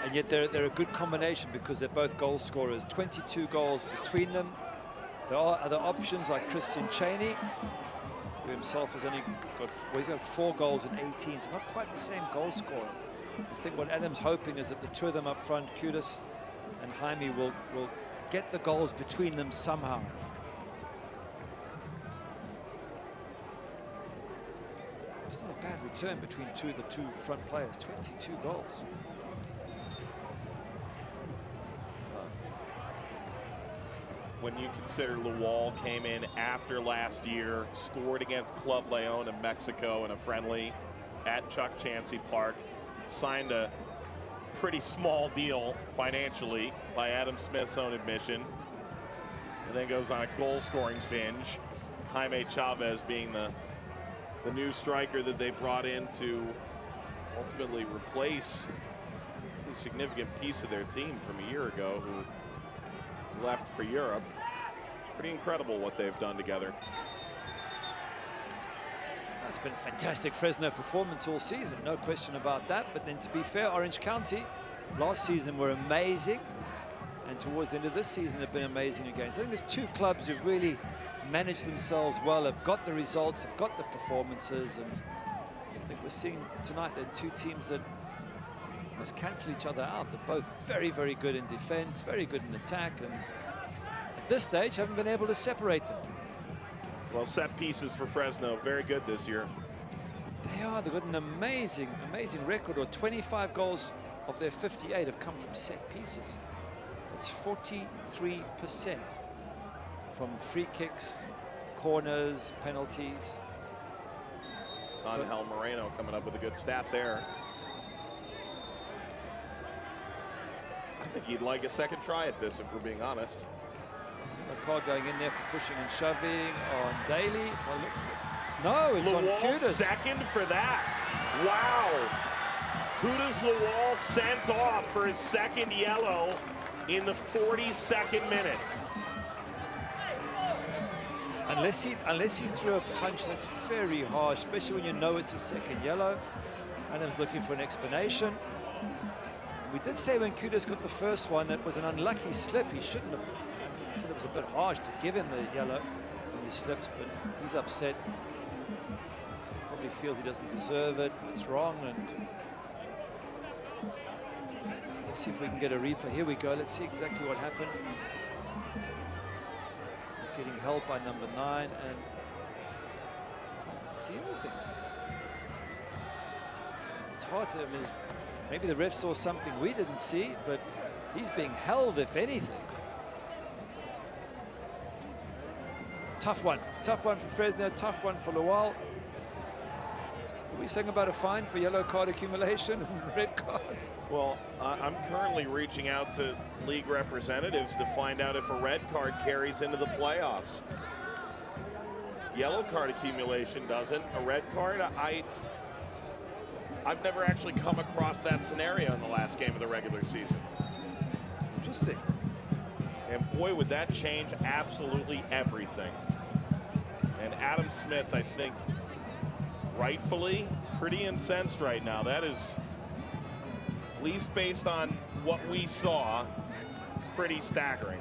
And yet they're a good combination because they're both goal scorers. 22 goals between them. There are other options like Christian Cheney, who himself has only got, well, he's got 4 goals in 18, so not quite the same goal scorer. I think what Adam's hoping is that the two of them up front, Kudus and Jaime, will get the goals between them somehow. It's not a bad return between the two front players, 22 goals. When you consider Lawal came in after last year, scored against Club Leon in Mexico in a friendly at Chuck Chansey Park, signed a pretty small deal financially by Adam Smith's own admission, and then goes on a goal-scoring binge. Jaime Chavez being the new striker that they brought in to ultimately replace a significant piece of their team from a year ago who left for Europe. Pretty incredible what they've done together. It's been a fantastic Fresno performance all season, no question about that. But then, to be fair, Orange County last season were amazing, and towards the end of this season have been amazing again. So I think there's two clubs who've really managed themselves well, have got the results, have got the performances, and I think we're seeing tonight that two teams that must cancel each other out. They're both very, very good in defense, very good in attack, and at this stage haven't been able to separate them. Well, set pieces for Fresno, very good this year. They are. They've got an amazing, amazing record. Or 25 goals of their 58 have come from set pieces. That's 43% from free kicks, corners, penalties. Angel Moreno coming up with a good stat there. I think he'd like a second try at this, if we're being honest. A card going in there for pushing and shoving on Daly. No, it's on Kudus. Second for that. Wow. Kudus Lawal sent off for his second yellow in the 42nd minute. Unless he threw a punch, that's very harsh, especially when you know it's a second yellow. Adam's looking for an explanation. We did say when Kudus got the first one that was an unlucky slip. He shouldn't have. I thought it was a bit harsh to give him the yellow when he slipped, but he's upset. Probably feels he doesn't deserve it. It's wrong, and let's see if we can get a replay. Here we go. Let's see exactly what happened. He's getting held by number 9, and I didn't see anything. It's hard to. Maybe the ref saw something we didn't see, but he's being held, if anything. Tough one for Fresno, tough one for Lawal. Are we saying about a fine for yellow card accumulation and red cards? Well, I'm currently reaching out to league representatives to find out if a red card carries into the playoffs. Yellow card accumulation doesn't. A red card, I've never actually come across that scenario in the last game of the regular season. Interesting. And boy, would that change absolutely everything. And Adam Smith, I think, rightfully pretty incensed right now. That is, at least based on what we saw, pretty staggering.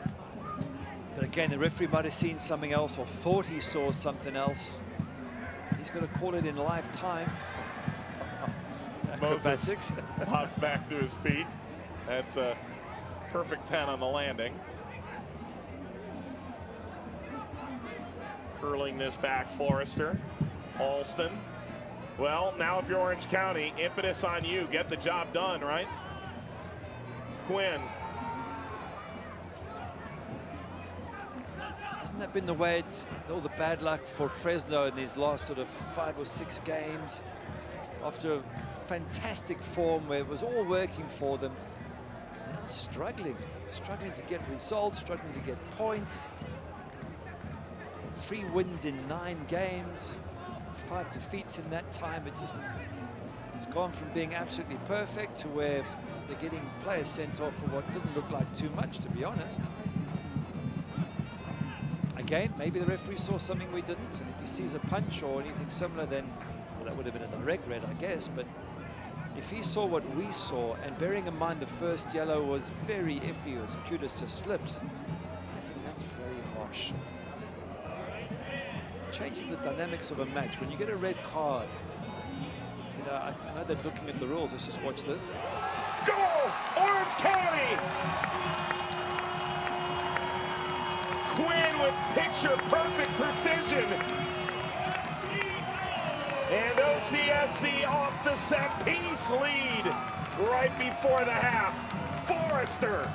But again, the referee might have seen something else or thought he saw something else. He's going to call it in live time. Moses pops back to his feet. That's a perfect 10 on the landing. Curling this back, Forrester, Alston. Well, now if you're Orange County, impetus on you. Get the job done, right? Quinn. Hasn't that been the way it's all the bad luck for Fresno in these last sort of 5 or 6 games? After a fantastic form where it was all working for them, they're now struggling to get results, struggling to get points. 3 wins in 9 games, 5 defeats in that time. It's gone from being absolutely perfect to where they're getting players sent off for what didn't look like too much, to be honest. Again, maybe the referee saw something we didn't, and if he sees a punch or anything similar, then well, that would have been a direct red, I guess, but if he saw what we saw, and bearing in mind the first yellow was very iffy as Kudus just slips, I think that's very harsh. It changes the dynamics of a match. When you get a red card, you know, I know they're looking at the rules. Let's just watch this. Goal! Orange County! Quinn with picture-perfect precision. And OCSC off the set-piece lead right before the half. Forrester.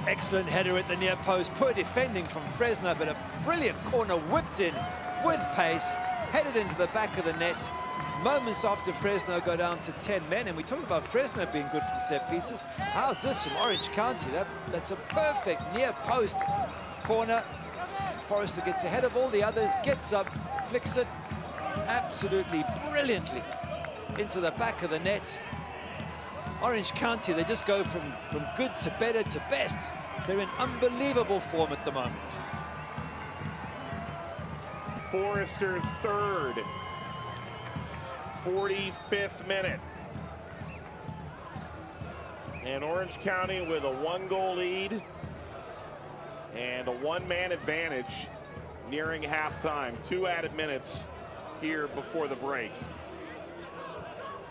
Excellent header at the near post. Poor defending from Fresno, but a brilliant corner whipped in with pace, headed into the back of the net. Moments after Fresno go down to 10 men, and we talked about Fresno being good from set pieces. How's this from Orange County? That's a perfect near post corner. Forrester gets ahead of all the others, gets up, flicks it absolutely brilliantly into the back of the net. Orange County, they just go from good to better to best. They're in unbelievable form at the moment. Forrester's third. 45th minute. And Orange County with a 1-goal lead and a one-man advantage nearing halftime. 2 added minutes here before the break.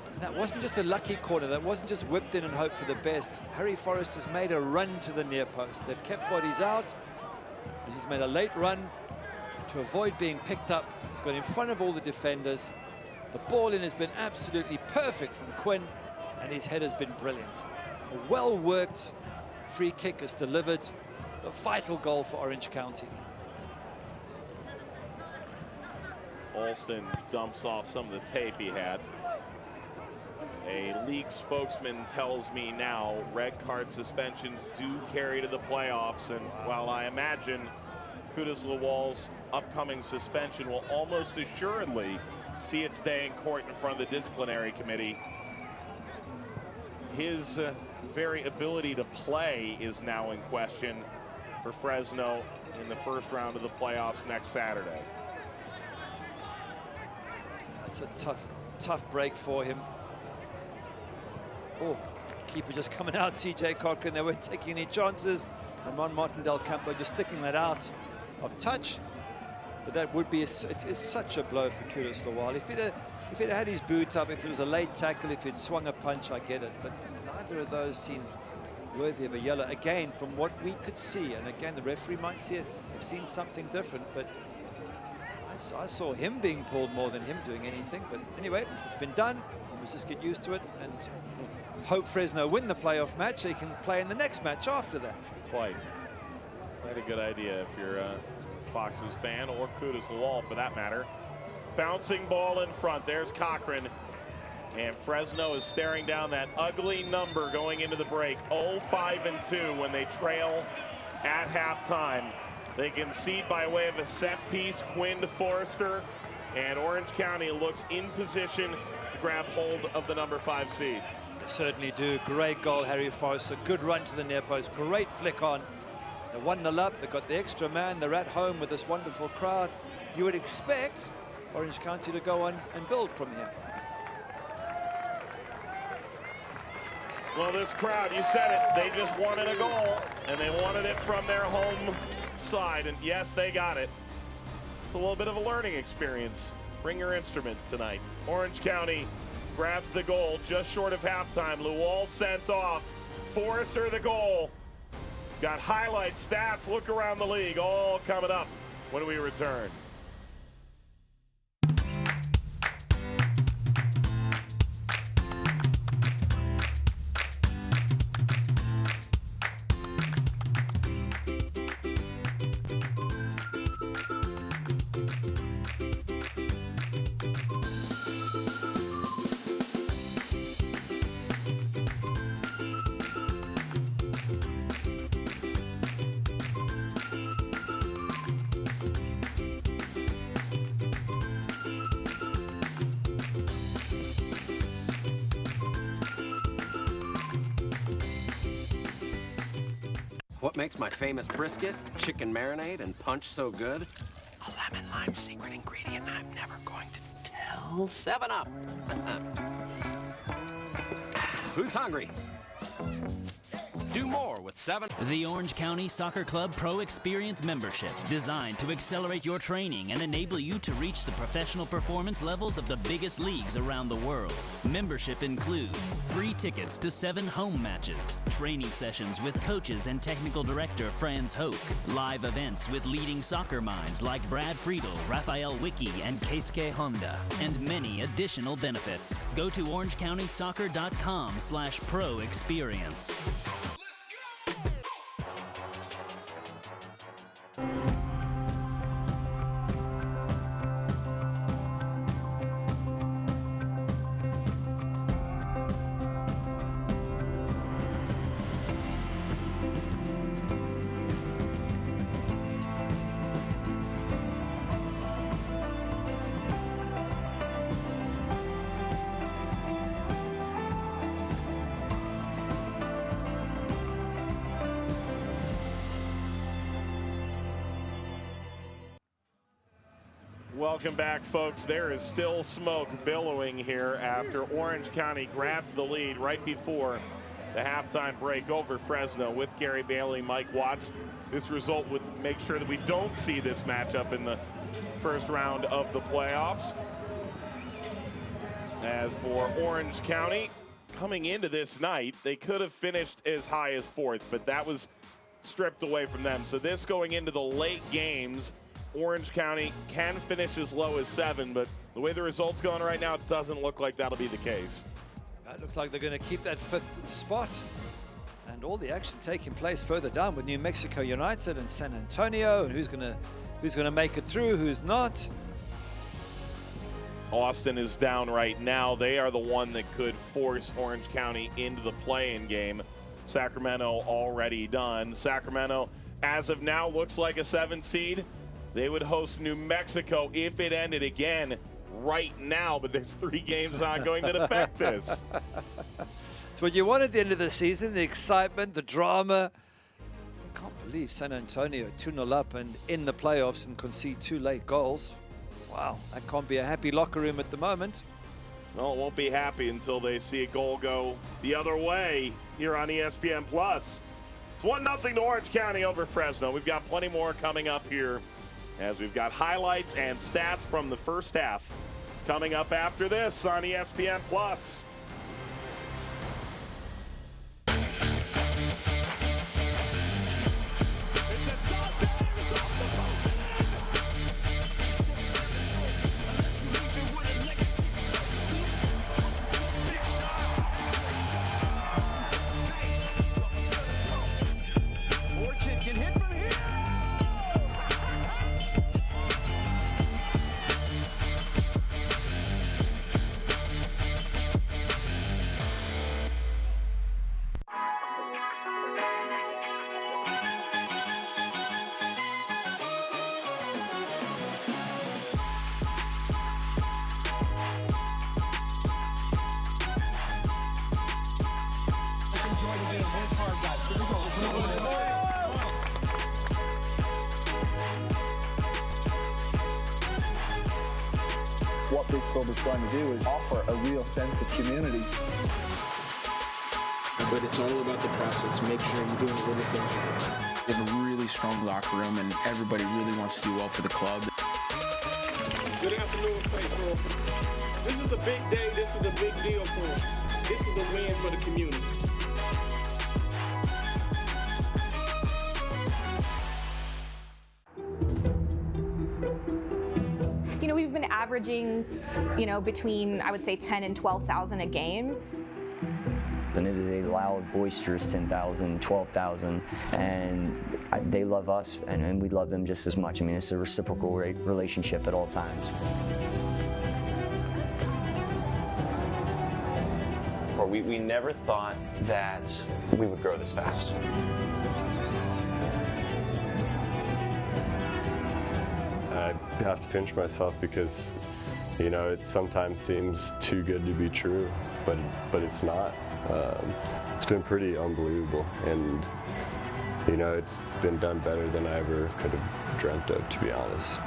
And that wasn't just a lucky corner. That wasn't just whipped in and hope for the best. Harry Forrester's made a run to the near post. They've kept bodies out, and he's made a late run to avoid being picked up. He's got in front of all the defenders. The ball in has been absolutely perfect from Quinn, and his head has been brilliant. A well-worked free kick is delivered. The vital goal for Orange County. Alston dumps off some of the tape he had. A league spokesman tells me now red card suspensions do carry to the playoffs, and while I imagine Kudus Lawal's upcoming suspension will almost assuredly see its day in court in front of the disciplinary committee, his very ability to play is now in question for Fresno in the first round of the playoffs next Saturday. That's a tough break for him. Oh, keeper just coming out, CJ Cochran. They weren't taking any chances. Ramon Martin Del Campo just sticking that out of touch. But that would be, it's such a blow for Kudus Lawal. If he'd had his boot up, if it was a late tackle, if he'd swung a punch, I get it. But neither of those seemed worthy of a yellow. Again, from what we could see, and again, the referee might see it, have seen something different, but I saw him being pulled more than him doing anything. But anyway, it's been done. Let's just get used to it and hope Fresno win the playoff match. They can play in the next match after that. Quite a good idea if you're a Fox's fan, or Kudus Lawal for that matter. Bouncing ball in front. There's Cochran. And Fresno is staring down that ugly number going into the break. 0-5-2 when they trail at halftime. They concede by way of a set piece. Quinn to Forrester. And Orange County looks in position to grab hold of the number 5 seed. They certainly do. Great goal, Harry Forrester. Good run to the near post. Great flick on. They're 1-0 up. They've got the extra man. They're at home with this wonderful crowd. You would expect Orange County to go on and build from here. Well, this crowd, you said it, they just wanted a goal, and they wanted it from their home side. And yes, they got it. It's a little bit of a learning experience. Bring your instrument tonight. Orange County grabs the goal just short of halftime. Lawal sent off. Forrester the goal. Got highlights, stats, look around the league, all coming up when we return. What makes my famous brisket, chicken marinade, and punch so good? A lemon lime secret ingredient I'm never going to tell. 7 Up. Who's hungry? Do more with 7. The Orange County Soccer Club Pro Experience membership, designed to accelerate your training and enable you to reach the professional performance levels of the biggest leagues around the world. Membership includes free tickets to 7 home matches, training sessions with coaches and technical director Franz Hoek, live events with leading soccer minds like Brad Friedel, Raphael Wicki, and Keisuke Honda, and many additional benefits. Go to orangecountysoccer.com/pro experience. Welcome back, folks. There is still smoke billowing here after Orange County grabs the lead right before the halftime break over Fresno with Gary Bailey, Mike Watts. This result would make sure that we don't see this matchup in the first round of the playoffs. As for Orange County, coming into this night, they could have finished as high as 4th, but that was stripped away from them. So this going into the late games, Orange County can finish as low as 7, but the way the result's going right now, it doesn't look like that'll be the case. It looks like they're going to keep that 5th spot. And all the action taking place further down with New Mexico United and San Antonio, and who's going to make it through, who's not. Austin is down right now. They are the one that could force Orange County into the play-in game. Sacramento already done. Sacramento, as of now, looks like a 7 seed. They would host New Mexico if it ended again right now, but there's 3 games ongoing that affect this. It's what you want at the end of the season, the excitement, the drama. I can't believe San Antonio 2-0 up and in the playoffs and concede 2 late goals. Wow, that can't be a happy locker room at the moment. No, it won't be happy until they see a goal go the other way here on ESPN+. It's 1-0 to Orange County over Fresno. We've got plenty more coming up here, as we've got highlights and stats from the first half coming up after this on ESPN+. What this club is trying to do is offer a real sense of community. But it's all about the process. Make sure you're doing the little things right. They have a really strong locker room, and everybody really wants to do well for the club. Good afternoon, faithful. This is a big day. This is a big deal for us. This is a win for the community. We've been averaging, between, I would say, 10 and 12,000 a game. And it is a loud, boisterous 10,000, 12,000, and they love us, and we love them just as much. I mean, it's a reciprocal relationship at all times. We never thought that we would grow this fast. I have to pinch myself because, it sometimes seems too good to be true, but it's not. It's been pretty unbelievable, and it's been done better than I ever could have dreamt of, to be honest.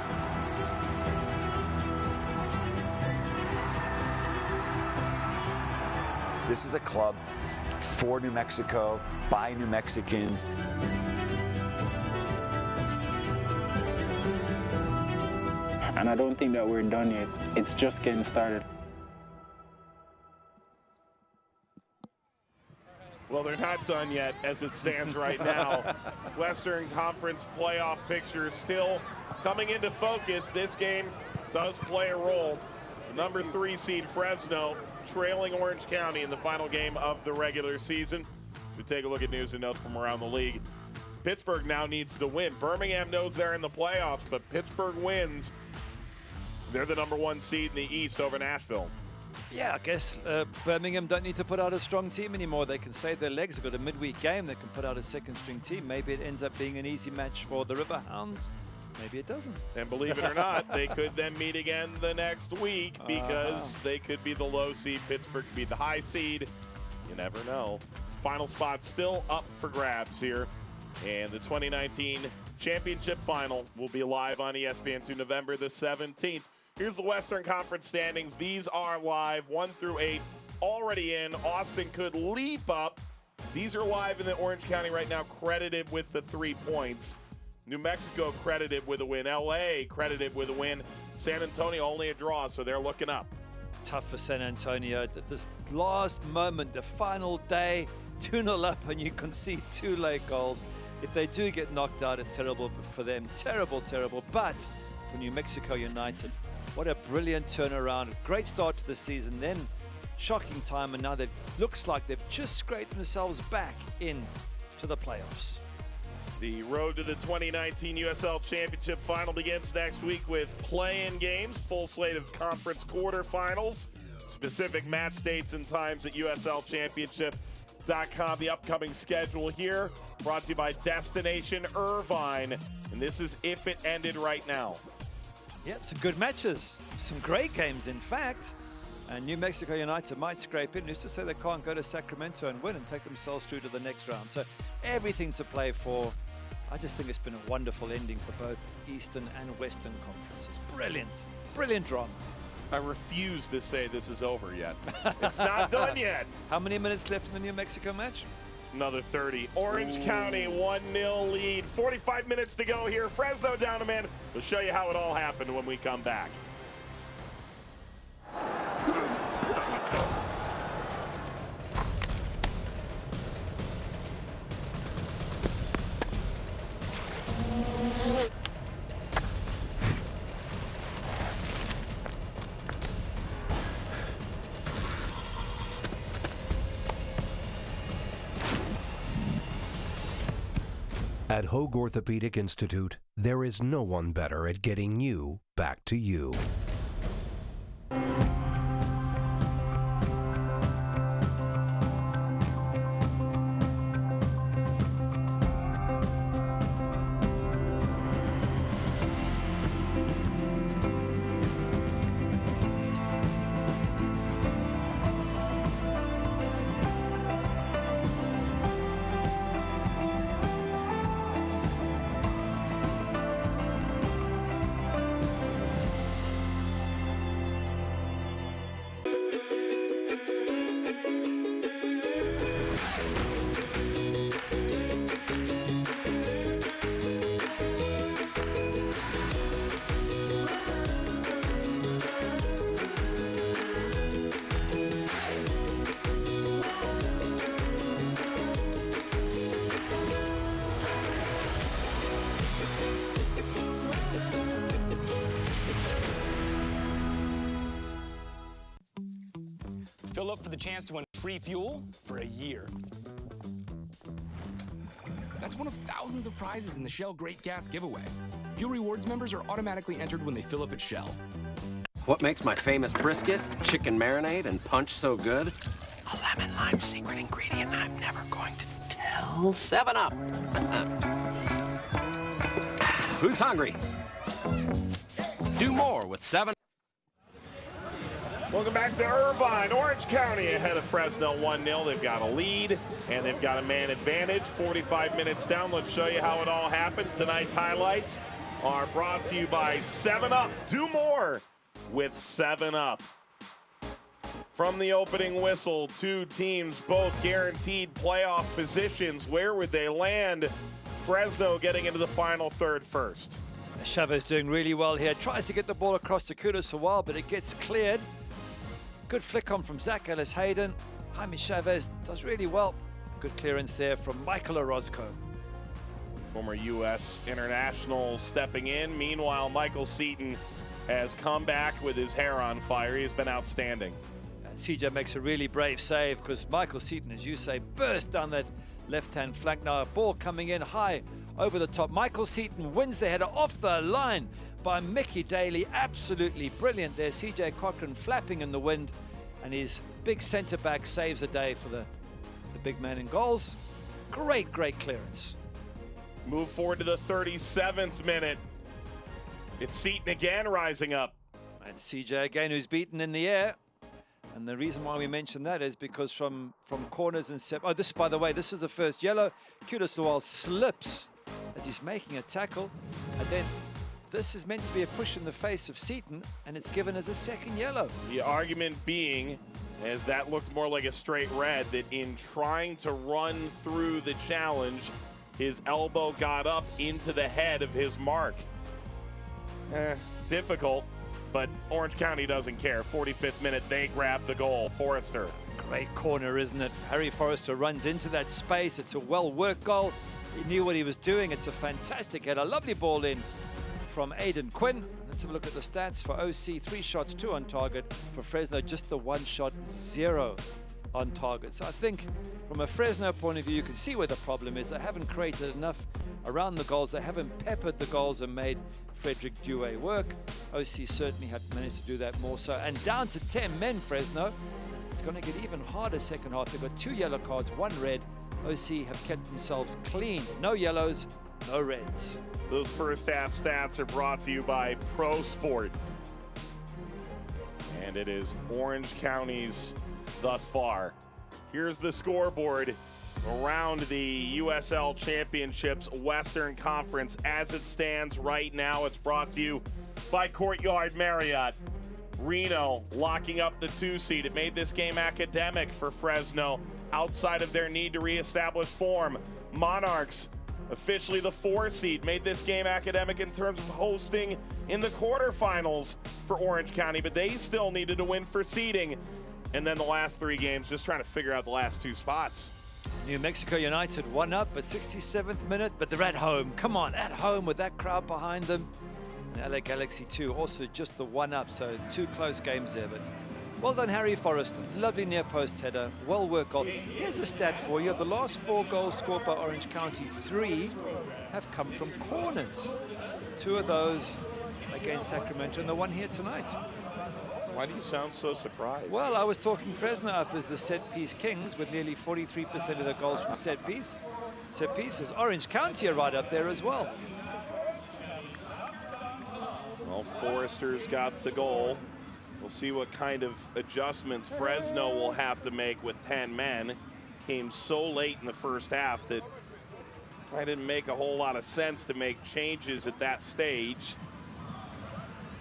This is a club for New Mexico, by New Mexicans. And I don't think that we're done yet. It's just getting started. Well, they're not done yet as it stands right now. Western Conference playoff picture still coming into focus. This game does play a role. The number 3 seed Fresno trailing Orange County in the final game of the regular season. We take a look at news and notes from around the league. Pittsburgh now needs to win. Birmingham knows they're in the playoffs, but Pittsburgh wins. They're the number 1 seed in the East over Nashville. Yeah, I guess Birmingham don't need to put out a strong team anymore. They can save their legs. They've got a midweek game. They can put out a second-string team. Maybe it ends up being an easy match for the Riverhounds. Maybe it doesn't. And believe it or not, they could then meet again the next week because they could be the low seed. Pittsburgh could be the high seed. You never know. Final spot still up for grabs here. And the 2019 championship final will be live on ESPN2 November the 17th. Here's the Western Conference standings. These are live, 1 through 8, already in. Austin could leap up. These are live in the Orange County right now, credited with the 3 points. New Mexico credited with a win. LA credited with a win. San Antonio only a draw, so they're looking up. Tough for San Antonio. This last moment, the final day, 2-0 up, and you concede 2 late goals. If they do get knocked out, it's terrible for them. Terrible, terrible. But for New Mexico United, what a brilliant turnaround. A great start to the season, then shocking time, and now it looks like they've just scraped themselves back in to the playoffs. The road to the 2019 USL Championship final begins next week with play-in games, full slate of conference quarterfinals, specific match dates and times at USLChampionship.com. The upcoming schedule here brought to you by Destination Irvine, and this is if it ended right now. Yep, some good matches, some great games, in fact. And New Mexico United might scrape in. Who's to say they can't go to Sacramento and win and take themselves through to the next round? So everything to play for. I just think it's been a wonderful ending for both Eastern and Western conferences. Brilliant, brilliant drama. I refuse to say this is over yet. It's not done yet. How many minutes left in the New Mexico match? Another 30. Orange County 1-0 lead. 45 minutes to go here. Fresno down a man. We'll show you how it all happened when we come back. At Hoag Orthopedic Institute, there is no one better at getting you back to you. Fill up for the chance to win free fuel for a year. That's one of thousands of prizes in the Shell Great Gas Giveaway. Fuel Rewards members are automatically entered when they fill up at Shell. What makes my famous brisket, chicken marinade, and punch so good? A lemon lime secret ingredient I'm never going to tell. 7 Up. Who's hungry? Do more with 7. Welcome back to Irvine. Orange County ahead of Fresno 1-0. They've got a lead, and they've got a man advantage. 45 minutes down. Let's show you how it all happened. Tonight's highlights are brought to you by 7 Up. Do more with 7 Up. From the opening whistle, two teams both guaranteed playoff positions. Where would they land? Fresno getting into the final third first. Chavez doing really well here. Tries to get the ball across to Kudos a while, but it gets cleared. Good flick on from Zach Ellis-Hayden. Jaime Chavez does really well. Good clearance there from Michael Orozco. Former U.S. international stepping in. Meanwhile, Michael Seton has come back with his hair on fire. He has been outstanding. And CJ makes a really brave save because Michael Seton, as you say, burst down that left-hand flank. Now a ball coming in high over the top. Michael Seton wins the header off the line by Mickey Daly. Absolutely brilliant there. CJ Cochran flapping in the wind, and his big centre-back saves the day for the big man in goals. Great clearance. Move forward to the 37th minute. It's Seton again rising up. And CJ again, who's beaten in the air. And the reason why we mention that is because from corners and oh, this, by the way, this is the first yellow. Kudos Lawal slips as he's making a tackle. And then this is meant to be a push in the face of Seton, and it's given as a second yellow. The argument being, as that looked more like a straight red, that in trying to run through the challenge, his elbow got up into the head of his mark. Difficult. But Orange County doesn't care. 45th minute, they grab the goal. Forrester. Great corner, isn't it? Harry Forrester runs into that space. It's a well-worked goal. He knew what he was doing. It's a fantastic header. Lovely ball in from Aidan Quinn. Let's have a look at the stats for OC. 3 shots, 2 on target. For Fresno, just the 1 shot, 0 on target. So I think from a Fresno point of view, you can see where the problem is. They haven't created enough around the goals. They haven't peppered the goals and made Frederick Dewey work. OC certainly had managed to do that more so. And down to 10 men, Fresno. It's going to get even harder second half. They've got 2 yellow cards, 1 red. OC have kept themselves clean. No yellows, no reds. Those first half stats are brought to you by Pro Sport. And it is Orange County's thus far. Here's the scoreboard around the USL Championships Western Conference as it stands right now. It's brought to you by Courtyard Marriott. Reno locking up the 2 seed. It made this game academic for Fresno outside of their need to reestablish form. Monarchs officially the 4 seed, made this game academic in terms of hosting in the quarterfinals for Orange County, but they still needed to win for seeding. And then the last 3 games, just trying to figure out the last 2 spots. New Mexico United 1 up at 67th minute, but they're at home. Come on, at home with that crowd behind them. And LA Galaxy 2 also just the 1 up, so 2 close games there. But well done, Harry Forrester. Lovely near post header, well worked goal. Here's a stat for you. Of the last 4 goals scored by Orange County, 3 have come from corners. 2 of those against Sacramento and the 1 here tonight. Why do you sound so surprised? Well, I was talking Fresno up as the set-piece kings with nearly 43% of the goals from set-piece. Set-pieces. Orange County are right up there as well. Well, Forrester's got the goal. We'll see what kind of adjustments Fresno will have to make with 10 men. Came so late in the first half that it didn't make a whole lot of sense to make changes at that stage.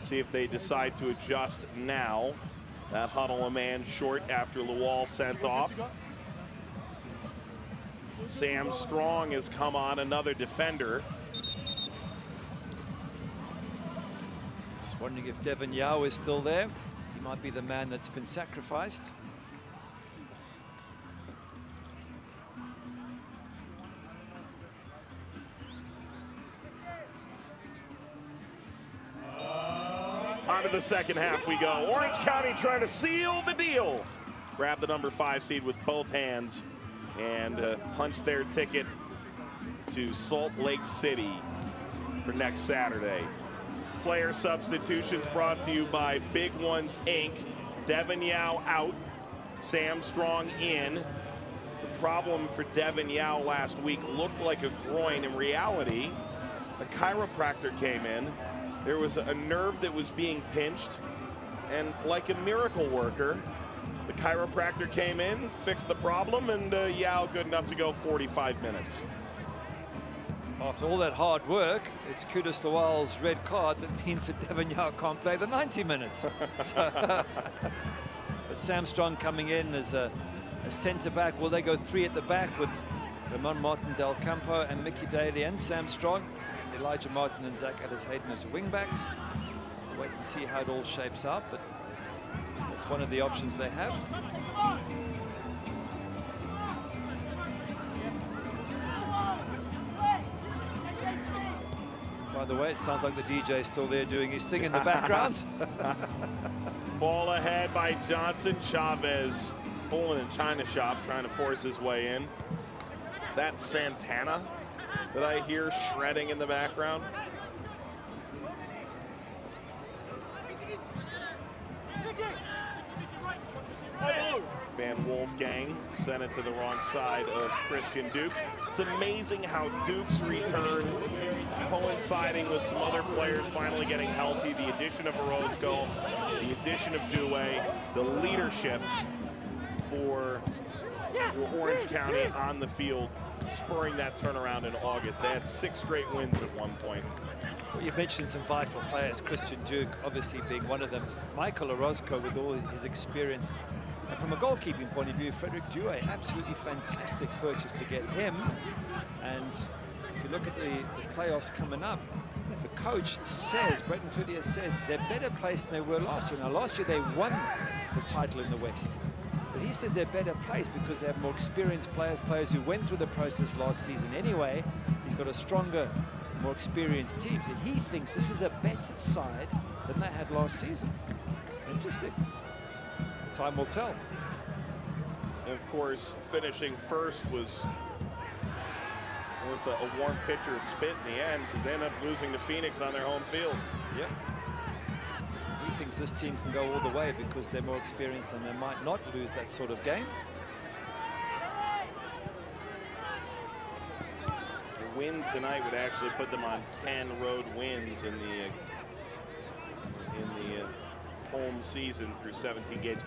See if they decide to adjust now. That huddle a man short after Lawal sent off. Sam Strong has come on, another defender. Just wondering if Devon Yao is still there. He might be the man that's been sacrificed. On to the second half we go. Orange County trying to seal the deal. Grab the number 5 seed with both hands and punch their ticket to Salt Lake City for next Saturday. Player substitutions brought to you by Big Ones Inc. Devon Yao out, Sam Strong in. The problem for Devon Yao last week looked like a groin. In reality, a chiropractor came in. There was a nerve that was being pinched, and like a miracle worker, the chiropractor came in, fixed the problem, and Yao good enough to go 45 minutes. After all that hard work, it's Kudos Lawal's red card that means that Devon Yao can't play the 90 minutes. So, But Sam Strong coming in as a centre-back. Will they go 3 at the back with Ramon Martin Del Campo and Mickey Daly and Sam Strong? And Elijah Martin and Zach Ellis-Hayden as wing-backs. We'll wait and see how it all shapes out, but that's one of the options they have. By the way, it sounds like the DJ is still there doing his thing in the background. Ball ahead by Johnson. Chavez pulling in China shop, trying to force his way in. Is that Santana that I hear shredding in the background? Van Wolfgang sent it to the wrong side of Christian Duke. It's amazing how Duke's return, coinciding with some other players finally getting healthy, the addition of Orozco, the addition of Dewey, the leadership for Orange County on the field, spurring that turnaround in August. They had 6 straight wins at one point. Well, you mentioned some vital players, Christian Duke obviously being one of them. Michael Orozco with all his experience. And from a goalkeeping point of view, Frederick Dewey, absolutely fantastic purchase to get him. And if you look at the playoffs coming up, the coach says, Bretton Cloutier says, they're better placed than they were last year. Now, last year they won the title in the West. But he says they're better placed because they have more experienced players, players who went through the process last season anyway. He's got a stronger, more experienced team. So he thinks this is a better side than they had last season. Interesting. Time will tell. And of course, finishing first was with a warm pitcher of spit in the end, because they ended up losing to Phoenix on their home field. Yep. He thinks this team can go all the way because they're more experienced and they might not lose that sort of game. A win tonight would actually put them on 10 road wins in the home season through 17 games.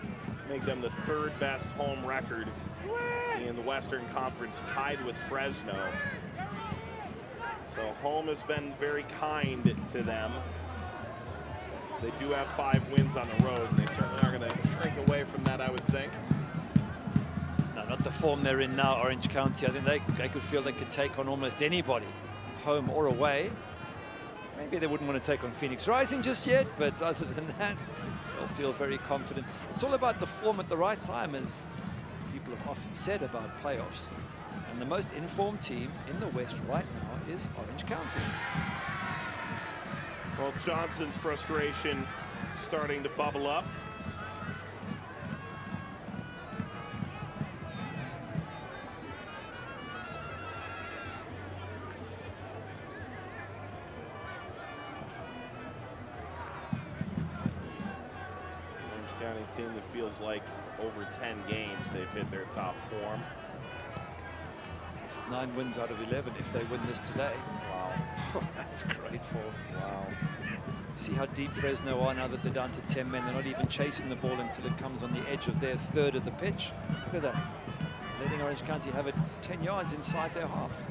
Make them the 3rd best home record in the Western Conference, tied with Fresno. So home has been very kind to them. They do have 5 wins on the road, and they certainly are going to shrink away from that, I would think. No, not the form they're in now, Orange County. I think they could feel they could take on almost anybody, home or away. Maybe they wouldn't want to take on Phoenix Rising just yet, but other than that, they'll feel very confident. It's all about the form at the right time, as people have often said about playoffs. And the most informed team in the West right now is Orange County. Well, Johnson's frustration starting to bubble up. Team that feels like over 10 games they've hit their top form. This is 9 wins out of 11 if they win this today. Wow. That's great form. Wow. See how deep Fresno are now that they're down to 10 men. They're not even chasing the ball until it comes on the edge of their 1/3 of the pitch. Look at that. Letting Orange County have it 10 yards inside their half.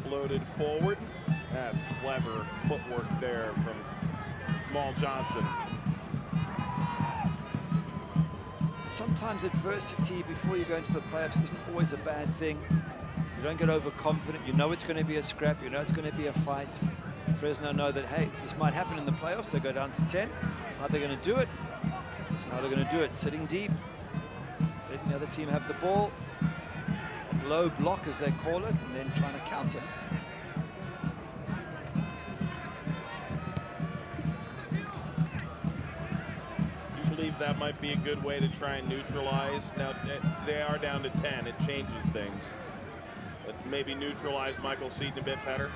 Floated forward. That's clever footwork there from Jamal Johnson. Sometimes adversity before you go into the playoffs isn't always a bad thing. You don't get overconfident. You know it's going to be a scrap. You know it's going to be a fight. Fresno know that, hey, this might happen in the playoffs. They go down to 10. How are they going to do it? This is how they're going to do it. Sitting deep. Letting the other team have the ball. Low block, as they call it, and then trying to counter. That might be a good way to try and neutralize. Now they are down to 10. It changes things, but maybe neutralize Michael Seton a bit better.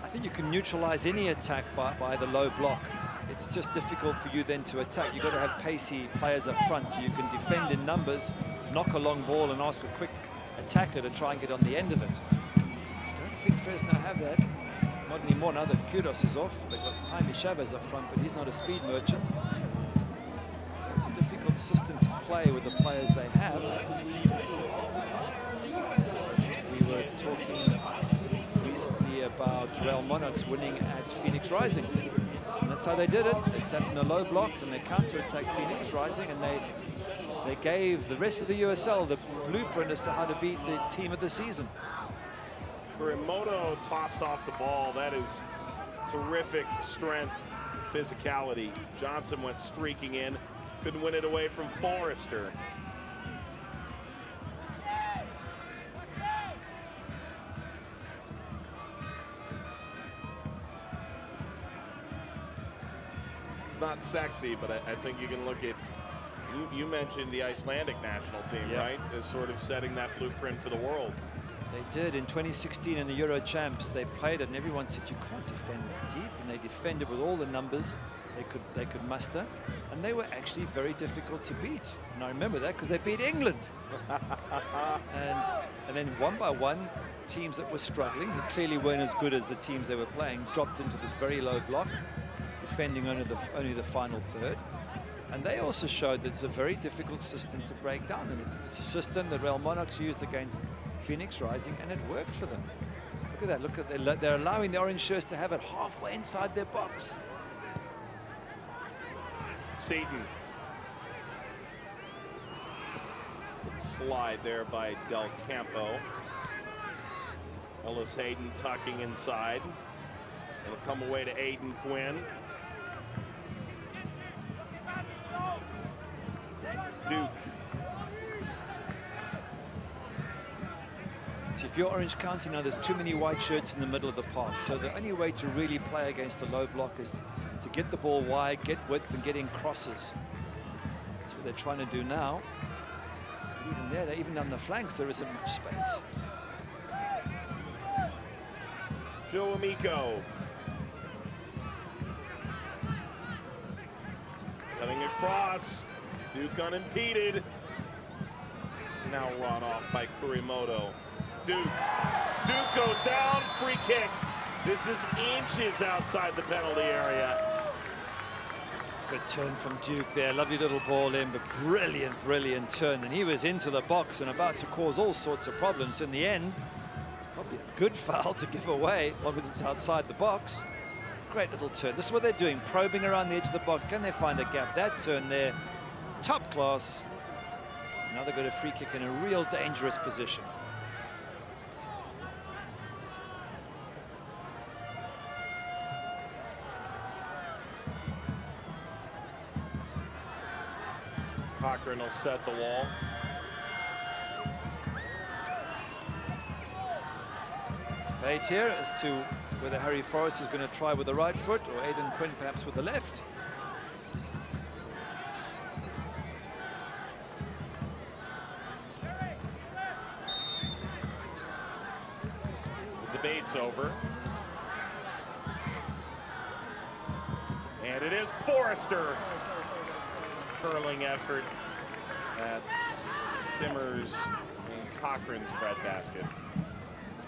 I think you can neutralize any attack by the low block. It's just difficult for you then to attack. You've got to have pacey players up front so you can defend in numbers, knock a long ball and ask a quick attacker to try and get on the end of it. I don't think Fresno have that. Not anymore now that Kudos is off. They've got Jaime Chavez up front, but he's not a speed merchant. It's a difficult system to play with the players they have. But we were talking recently about Real Monarchs winning at Phoenix Rising. And that's how they did it. They sat in a low block and they counter-attacked Phoenix Rising, and they gave the rest of the USL the blueprint as to how to beat the team of the season. Kurimoto tossed off the ball. That is terrific strength, physicality. Johnson went streaking in, couldn't win it away from Forrester. It's not sexy, but I think you can look at, you mentioned the Icelandic national team, right? As sort of setting that blueprint for the world. They did in 2016 in the Euro Champs. They played it and everyone said you can't defend that deep, and they defended with all the numbers they could muster, and they were actually very difficult to beat. And I remember that because they beat England. and then one by one, teams that were struggling, who clearly weren't as good as the teams they were playing, dropped into this very low block, defending only the final third. And they also showed that it's a very difficult system to break down, and it's a system that Real Monarchs used against Phoenix Rising, and it worked for them. Look at that, look at they're allowing the orange shirts to have it halfway inside their box. Seton. Slide there by Del Campo. Ellis Hayden tucking inside. It'll come away to Aiden Quinn. Duke. See, if you're Orange County now, there's too many white shirts in the middle of the park. So the only way to really play against a low block is to get the ball wide, get width, and get in crosses. That's what they're trying to do now. Even there, even on the flanks, there isn't much space. Joe Amico. Cutting across. Duke unimpeded. Now run off by Kurimoto. Duke goes down, free kick. This is inches outside the penalty area. Good turn from Duke there, lovely little ball in, but brilliant turn. And he was into the box and about to cause all sorts of problems. In the end, probably a good foul to give away, as long as it's outside the box. Great little turn. This is what they're doing, probing around the edge of the box. Can they find a gap? That turn there, top class. Now they've got a free kick in a real dangerous position. Cochran will set the wall. Debate here as to whether Harry Forrest is going to try with the right foot or Aidan Quinn perhaps with the left. The debate's over. And it is Forrester. Curling effort that simmers in Cochran's breadbasket.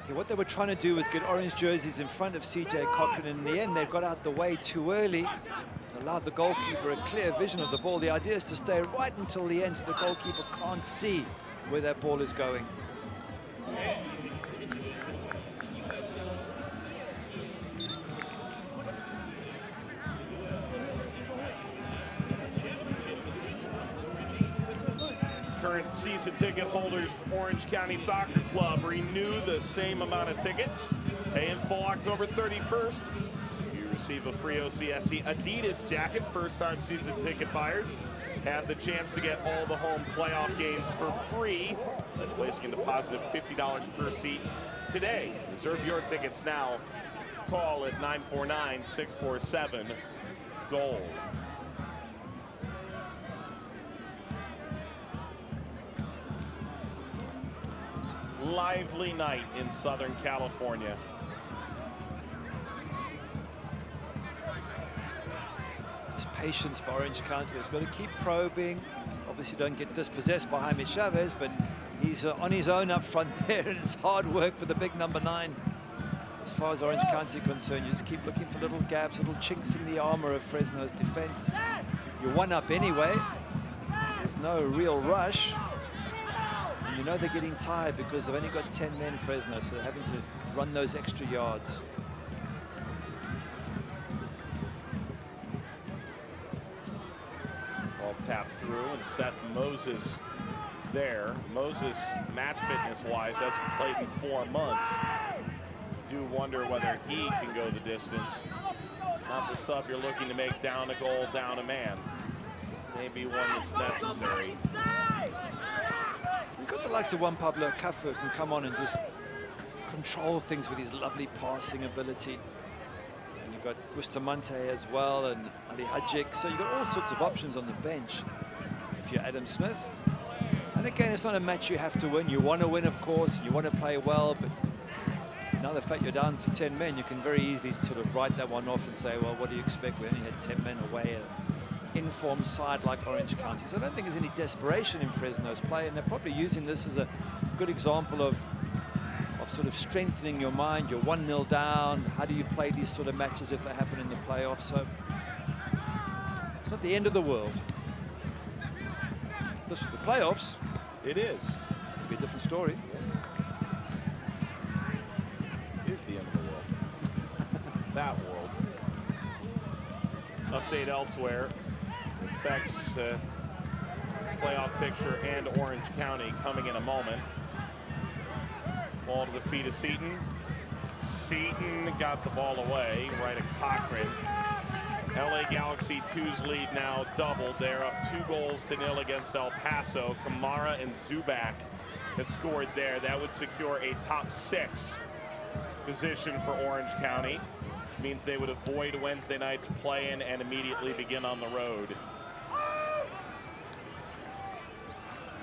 Yeah, what they were trying to do was get orange jerseys in front of CJ Cochran. In the end, they got out the way too early and allowed the goalkeeper a clear vision of the ball. The idea is to stay right until the end so the goalkeeper can't see where that ball is going. Current season ticket holders for Orange County Soccer Club renew the same amount of tickets. Pay in full October 31st. You receive a free OCSC Adidas jacket. First-time season ticket buyers have the chance to get all the home playoff games for free by placing a deposit of $50 per seat today. Reserve your tickets now. Call at 949-647-GOAL. Lively night in Southern California. Just patience for Orange County. They've got to keep probing. Obviously don't get dispossessed by Jaime Chavez, but he's on his own up front there, and it's hard work for the big number 9. As far as Orange County is concerned, you just keep looking for little gaps, little chinks in the armor of Fresno's defense. You're one up anyway, so there's no real rush. You know they're getting tired because they've only got 10 men, Fresno, so they're having to run those extra yards. tap through, and Seth Moses is there. Moses, match fitness-wise, hasn't played in 4 months. Do wonder whether he can go the distance. It's not the sub you're looking to make down a goal, down a man. Maybe one that's necessary. You've got the likes of Juan Pablo Cafu who can come on and just control things with his lovely passing ability. And you've got Bustamante as well, and Ali Hadjic. So you've got all sorts of options on the bench if you're Adam Smith. And again, it's not a match you have to win. You want to win, of course. You want to play well, but now the fact you're down to 10 men, you can very easily sort of write that one off and say, well, what do you expect? We only had 10 men away. Informed side like Orange County. So I don't think there's any desperation in Fresno's play, and they're probably using this as a good example of sort of strengthening your mind. You're 1-0 down. How do you play these sort of matches if they happen in the playoffs? So it's not the end of the world. If this was the playoffs, it is. It'd be a different story. It is the end of the world. That world. Update elsewhere. Affects playoff picture and Orange County coming in a moment. Ball to the feet of Seton. Seton got the ball away right at Cochran. LA Galaxy 2's lead now doubled. They're up 2-0 against El Paso. Kamara and Zubac have scored there. That would secure a top 6 position for Orange County, which means they would avoid Wednesday night's play-in and immediately begin on the road.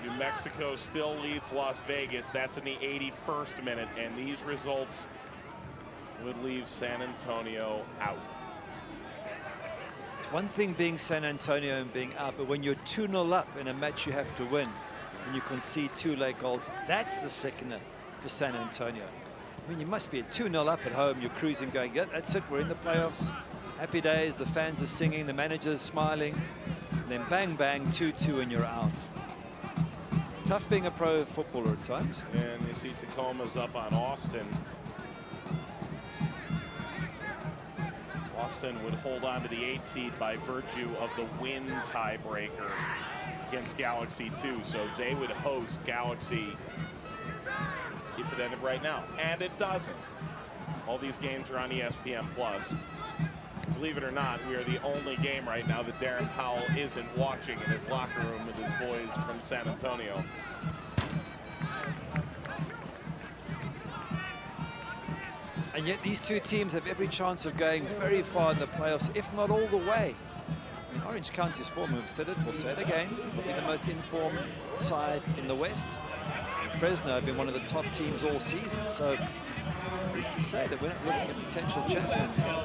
New Mexico still leads Las Vegas. That's in the 81st minute, and these results would leave San Antonio out. It's one thing being San Antonio and being out, but when you're 2-0 up in a match you have to win, and you concede 2 late goals, that's the sickener for San Antonio. I mean, you must be at 2-0 up at home. You're cruising, going, yeah, that's it, we're in the playoffs. Happy days, the fans are singing, the manager's smiling, and then bang, bang, 2-2, and you're out. It's tough being a pro footballer at times. And you see Tacoma's up on Austin. Austin would hold on to the 8th seed by virtue of the win tiebreaker against Galaxy 2. So they would host Galaxy if it ended right now. And it doesn't. All these games are on ESPN+. Believe it or not, we are the only game right now that Darren Powell isn't watching in his locker room with his boys from San Antonio. And yet these two teams have every chance of going very far in the playoffs, if not all the way. I mean, Orange County's form, we've said it, we'll say it again, probably the most informed side in the West. And Fresno have been one of the top teams all season, so who's to say that we're not looking at potential champions here?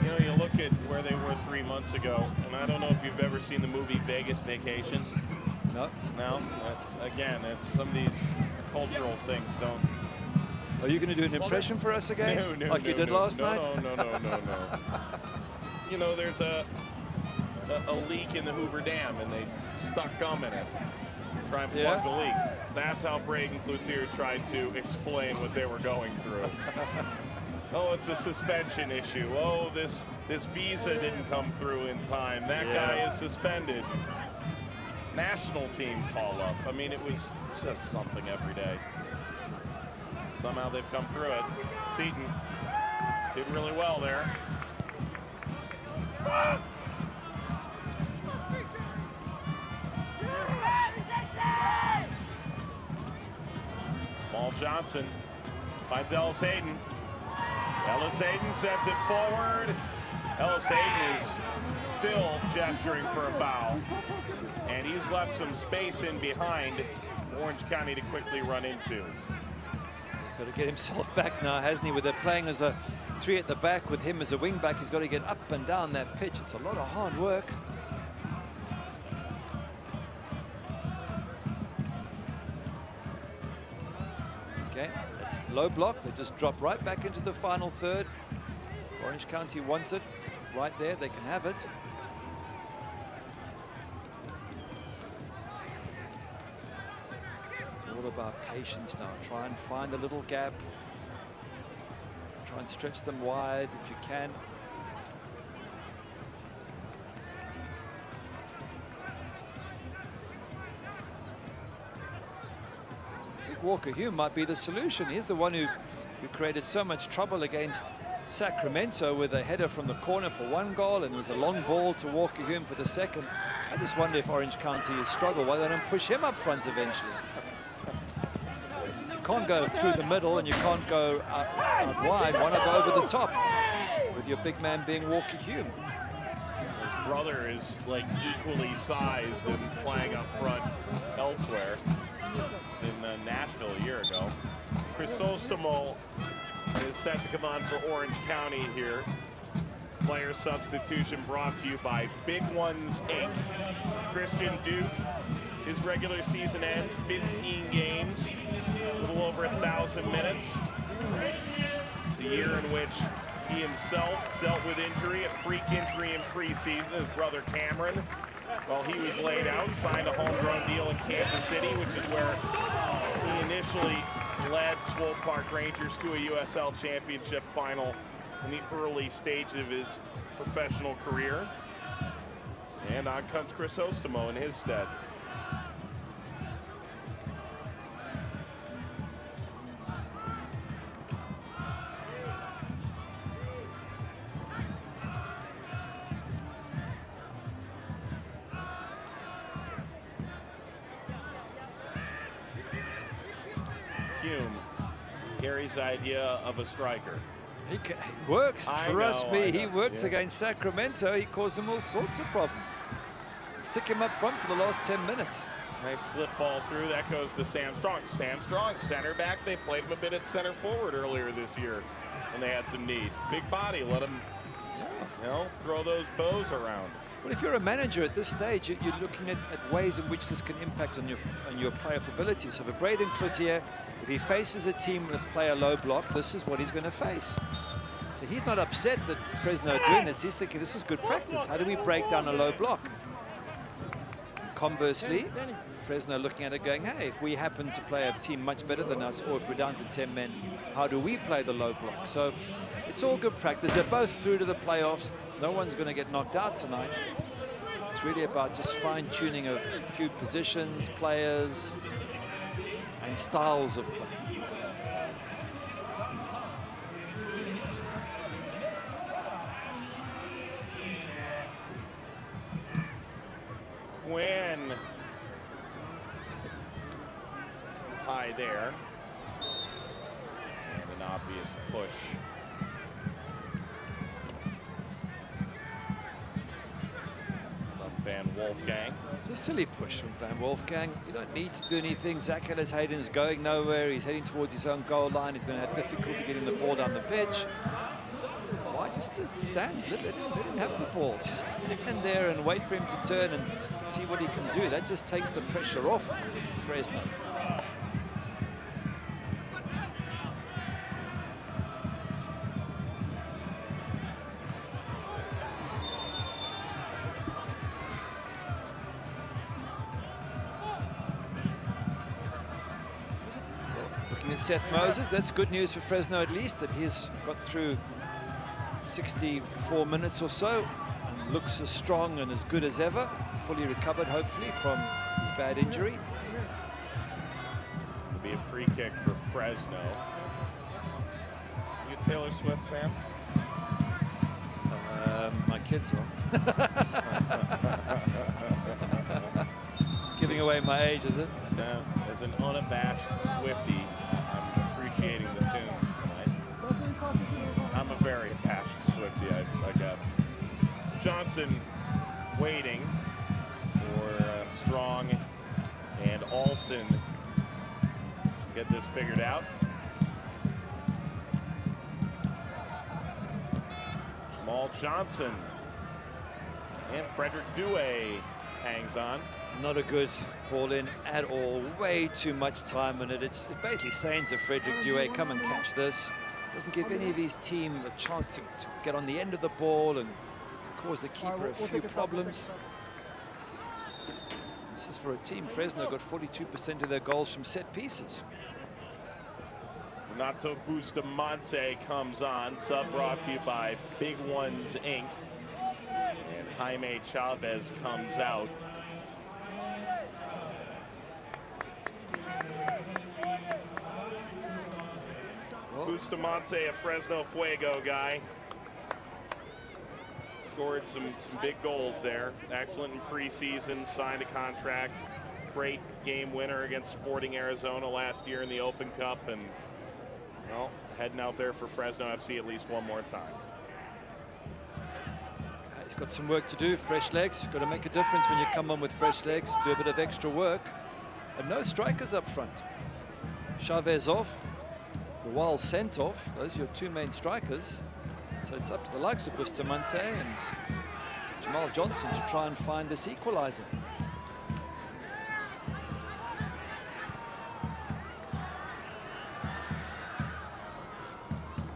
You know, you look at where they were 3 months ago, and I don't know if you've ever seen the movie Vegas Vacation. No. No? That's, again, it's some of these cultural things don't. Are you going to do an impression for us again? Like you did last night? No. You know, there's a leak in the Hoover Dam, and they stuck gum in it. Try and plug the leak. That's how Braden Cloutier tried to explain what they were going through. Oh, it's a suspension issue. Oh, this visa didn't come through in time. That guy is suspended. National team call-up. I mean, it was just something every day. Somehow they've come through it. Seton did really well there. Paul Johnson finds Ellis Hayden. Ellis Hayden sends it forward. Ellis Hayden is still gesturing for a foul. And he's left some space in behind for Orange County to quickly run into. He's got to get himself back now, hasn't he? With they're playing as a 3 at the back with him as a wing back, he's got to get up and down that pitch. It's a lot of hard work. Okay, low block, they just drop right back into the final third. Orange County wants it right there, they can have it. It's all about patience now. Try and find a little gap. Try and stretch them wide if you can. Walker Hume might be the solution. He's the one who created so much trouble against Sacramento with a header from the corner for 1 goal, and there was a long ball to Walker Hume for the second. I just wonder if Orange County has struggled, why they don't push him up front eventually. If you can't go through the middle and you can't go out wide, why not go over the top with your big man being Walker Hume? His brother is like equally sized and playing up front elsewhere. In Nashville a year ago. Crisostomo is set to come on for Orange County here. Player substitution brought to you by Big Ones Inc. Christian Duke, his regular season ends, 15 games, a little over 1,000 minutes. It's a year in which he himself dealt with injury, a freak injury in preseason. His brother Cameron, while he was laid out, signed a homegrown deal in Kansas City, which is where he initially led Swope Park Rangers to a USL Championship final in the early stage of his professional career. And on comes Crisostomo in his stead. Gary's idea of a striker. He works, trust me. He worked against Sacramento. He caused them all sorts of problems. Stick him up front for the last 10 minutes. Nice slip ball through. That goes to Sam Strong. Sam Strong, center back. They played him a bit at center forward earlier this year when they had some need. Big body. Let him, you know, throw those bows around. Well, if you're a manager at this stage, you're looking at ways in which this can impact on your player ability. So for Braden Cloutier, if he faces a team that play a low block, this is what he's going to face. So he's not upset that Fresno are doing this. He's thinking this is good practice. How do we break down a low block? Conversely, Fresno looking at it going, hey, if we happen to play a team much better than us, or if we're down to 10 men, how do we play the low block? So it's all good practice. They're both through to the playoffs. No one's going to get knocked out tonight. It's really about just fine-tuning a few positions, players, and styles of play. Quinn high there. And an obvious push. Van Wolfgang. It's a silly push from Van Wolfgang. You don't need to do anything. Zach Ellis-Hayden's going nowhere. He's heading towards his own goal line. He's going to have difficulty getting the ball down the pitch. Why just stand? Let him have the ball. Just stand there and wait for him to turn and see what he can do. That just takes the pressure off Fresno. Seth Moses, that's good news for Fresno at least, that he's got through 64 minutes or so and looks as strong and as good as ever, fully recovered hopefully from his bad injury. It'll be a free kick for Fresno. You a Taylor Swift fan? My kids are. Giving away my age, is it? No, as an unabashed Swiftie, I'm appreciating the tunes tonight. I'm a very passionate Swiftie, I guess. Johnson waiting for Strong and Alston to get this figured out. Jamal Johnson and Frederick Douay hangs on. Not a good ball in at all. Way too much time on it. It's basically saying to Frederick Douay, come and catch this. Doesn't give any of his team a chance to get on the end of the ball and cause the keeper a few problems. This is for a team. Fresno got 42% of their goals from set pieces. Renato Bustamante comes on. Sub brought to you by Big Ones Inc. And Jaime Chavez comes out. Bustamante, a Fresno Fuego guy. Scored some big goals there. Excellent in preseason, signed a contract. Great game winner against Sporting Arizona last year in the Open Cup, and well, heading out there for Fresno FC at least one more time. He's got some work to do, fresh legs. Got to make a difference when you come on with fresh legs, do a bit of extra work. And no strikers up front. Chavez off, Lual sent off. Those are your two main strikers. So it's up to the likes of Bustamante and Jamal Johnson to try and find this equalizer.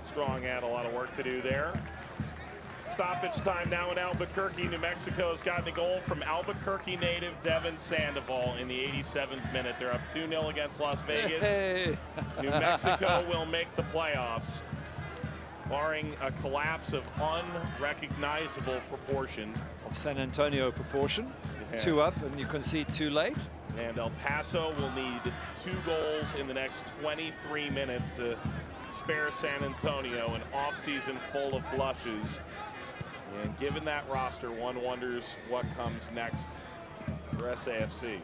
Strong had a lot of work to do there. Stoppage time now in Albuquerque. New Mexico's gotten a goal from Albuquerque native Devin Sandoval in the 87th minute. They're up 2-0 against Las Vegas. Hey. New Mexico will make the playoffs, barring a collapse of unrecognizable proportion. Of San Antonio proportion. Yeah. 2 up and you concede too late. And El Paso will need 2 goals in the next 23 minutes to spare San Antonio, an offseason full of blushes. And given that roster, one wonders what comes next for SAFC.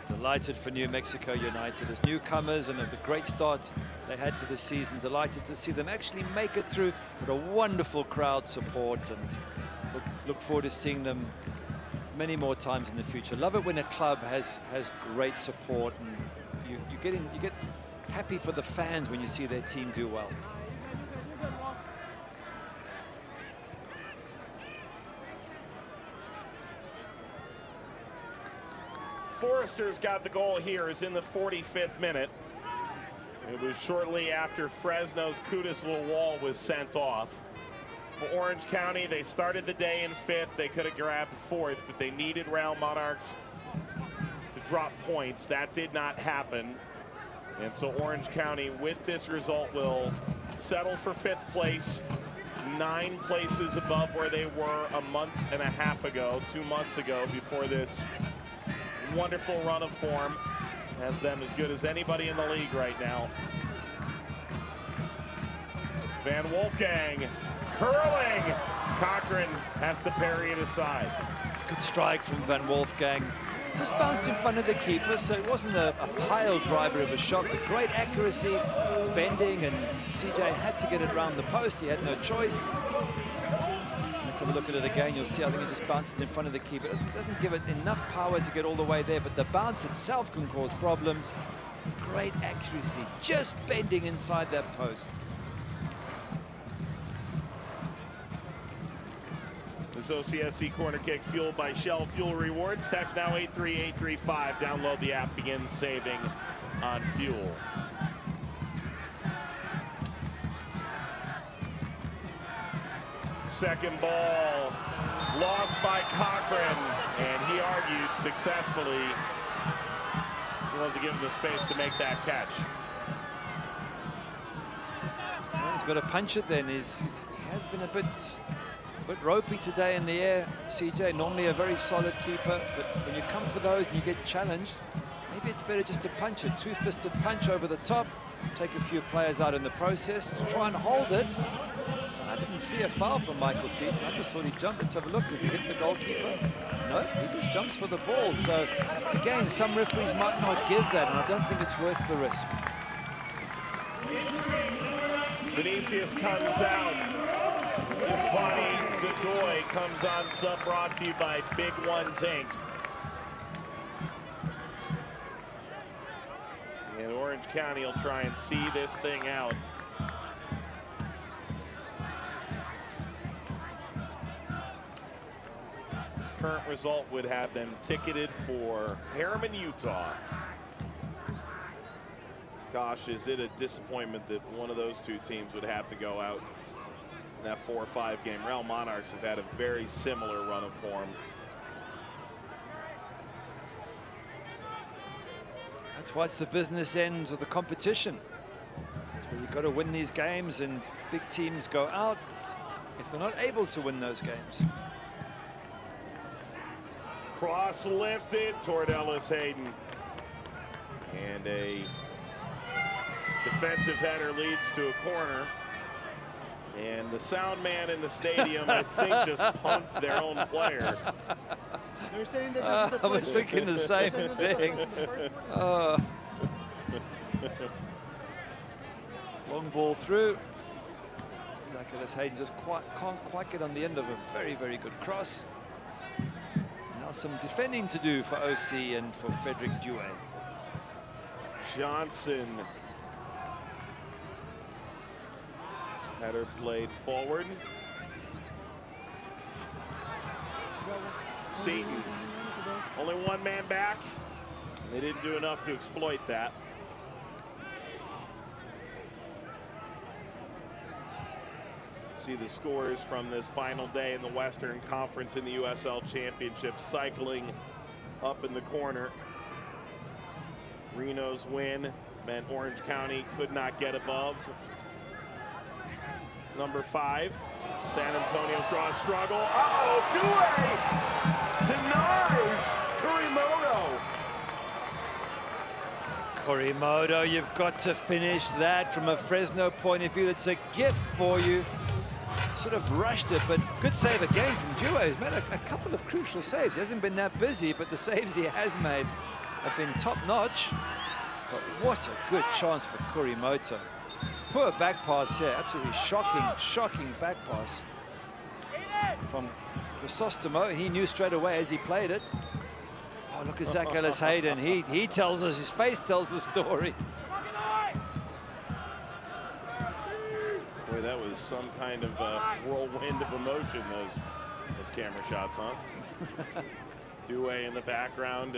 Delighted for New Mexico United as newcomers and of the great start they had to the season. Delighted to see them actually make it through with a wonderful crowd support, and look forward to seeing them many more times in the future. Love it when a club has great support, and you get happy for the fans when you see their team do well. Forrester's got the goal here, is in the 45th minute. It was shortly after Fresno's Kudus Lawal was sent off. For Orange County, they started the day in 5th. They could have grabbed 4th, but they needed Real Monarchs to drop points. That did not happen. And so Orange County, with this result, will settle for 5th place, 9 places above where they were a month and a half ago, 2 months ago, before this wonderful run of form. Has them as good as anybody in the league right now. Van Wolfgang curling. Cochran has to parry it aside. Good strike from Van Wolfgang. Just bounced in front of the keeper, so it wasn't a pile driver of a shot, but great accuracy, bending, and CJ had to get it round the post. He had no choice. Let's have a look at it again. You'll see, I think it just bounces in front of the keeper. It doesn't give it enough power to get all the way there, but the bounce itself can cause problems. Great accuracy, just bending inside that post. This OCSC corner kick fueled by Shell Fuel Rewards. Text now 83835. Download the app. Begin saving on fuel. Second ball lost by Cochran, and he argued successfully. He wasn't given the space to make that catch. Well, he's got to punch it then. He has been a bit ropey today in the air, CJ. Normally a very solid keeper, but when you come for those and you get challenged, maybe it's better just to punch it. Two-fisted punch over the top, take a few players out in the process, try and hold it. I didn't see a foul from Michael Seton. I just thought he jumped. Let's have a look. Does he hit the goalkeeper? No, he just jumps for the ball. So, again, some referees might not give that, and I don't think it's worth the risk. Vinicius comes out. Giovanni Godoy comes on sub, brought to you by Big Ones Inc. And Orange County will try and see this thing out. This current result would have them ticketed for Harriman, Utah. Gosh, is it a disappointment that one of those two teams would have to go out in that 4-5 game. Real Monarchs have had a very similar run of form. That's why it's the business end of the competition. That's where you've got to win these games, and big teams go out if they're not able to win those games. Cross lifted toward Ellis Hayden. And a defensive header leads to a corner. And the sound man in the stadium, I think, just punked their own player. They're saying that I was thinking the same thing. Long ball through. Ellis Hayden just can't quite get on the end of a very, very good cross. Now some defending to do for OC and for Frederick Dewey. Johnson. Header played forward. Seton. Only one man back. They didn't do enough to exploit that. See the scores from this final day in the Western Conference in the USL Championship cycling up in the corner. Reno's win meant Orange County could not get above. Number 5, San Antonio's draw struggle. Uh-oh, Dewey denies Kurimoto. Kurimoto, you've got to finish that from a Fresno point of view. It's a gift for you. Sort of rushed it, but good save again from Dewey. He's made a couple of crucial saves. He hasn't been that busy, but the saves he has made have been top-notch. But what a good chance for Kurimoto. Poor back pass here, absolutely shocking back pass from Crisostomo, and he knew straight away as he played it. Oh, look at Zach Ellis Hayden. He tells us, his face tells the story. Boy, that was some kind of whirlwind of emotion, those camera shots, huh? Dewey in the background.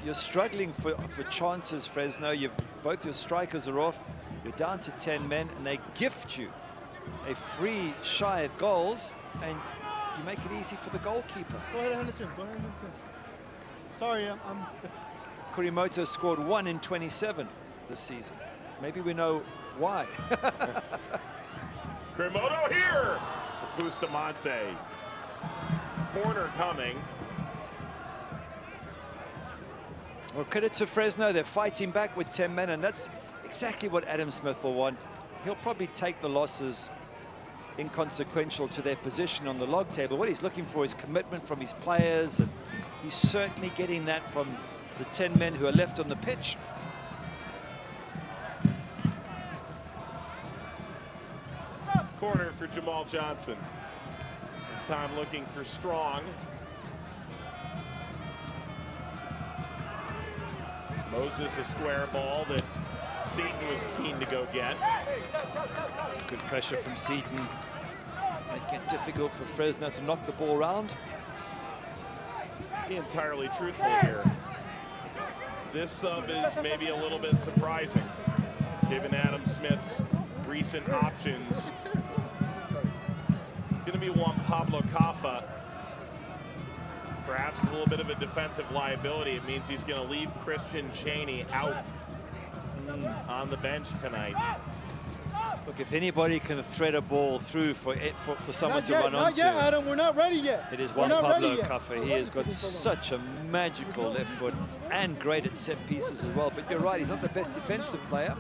You're struggling for chances, Fresno. Both your strikers are off. You're down to 10 men, and they gift you a free shy at goals, and you make it easy for the goalkeeper. Go ahead, Hamilton. Go ahead, Hamilton. Sorry, I'm... Kurimoto scored 1 in 27 this season. Maybe we know why. Kurimoto here for Bustamante. Corner coming. Well, credit to Fresno. They're fighting back with 10 men, and that's exactly what Adam Smith will want. He'll probably take the losses inconsequential to their position on the log table. What he's looking for is commitment from his players, and he's certainly getting that from the 10 men who are left on the pitch. Corner for Jamal Johnson. This time looking for Strong. Moses, a square ball that Seton was keen to go get. Good pressure from Seton, making it difficult for Fresno to knock the ball around. Be entirely truthful here. This sub is maybe a little bit surprising, given Adam Smith's recent options. It's going to be Juan Pablo Caffa. Perhaps a little bit of a defensive liability. It means he's going to leave Christian Chaney out on the bench tonight. Look, if anybody can thread a ball through for someone to run onto, not yet, Adam. We're not ready yet. It is Juan Pablo Caffa. He has got such a magical left foot and great at set pieces as well. But you're right, he's not the best defensive player.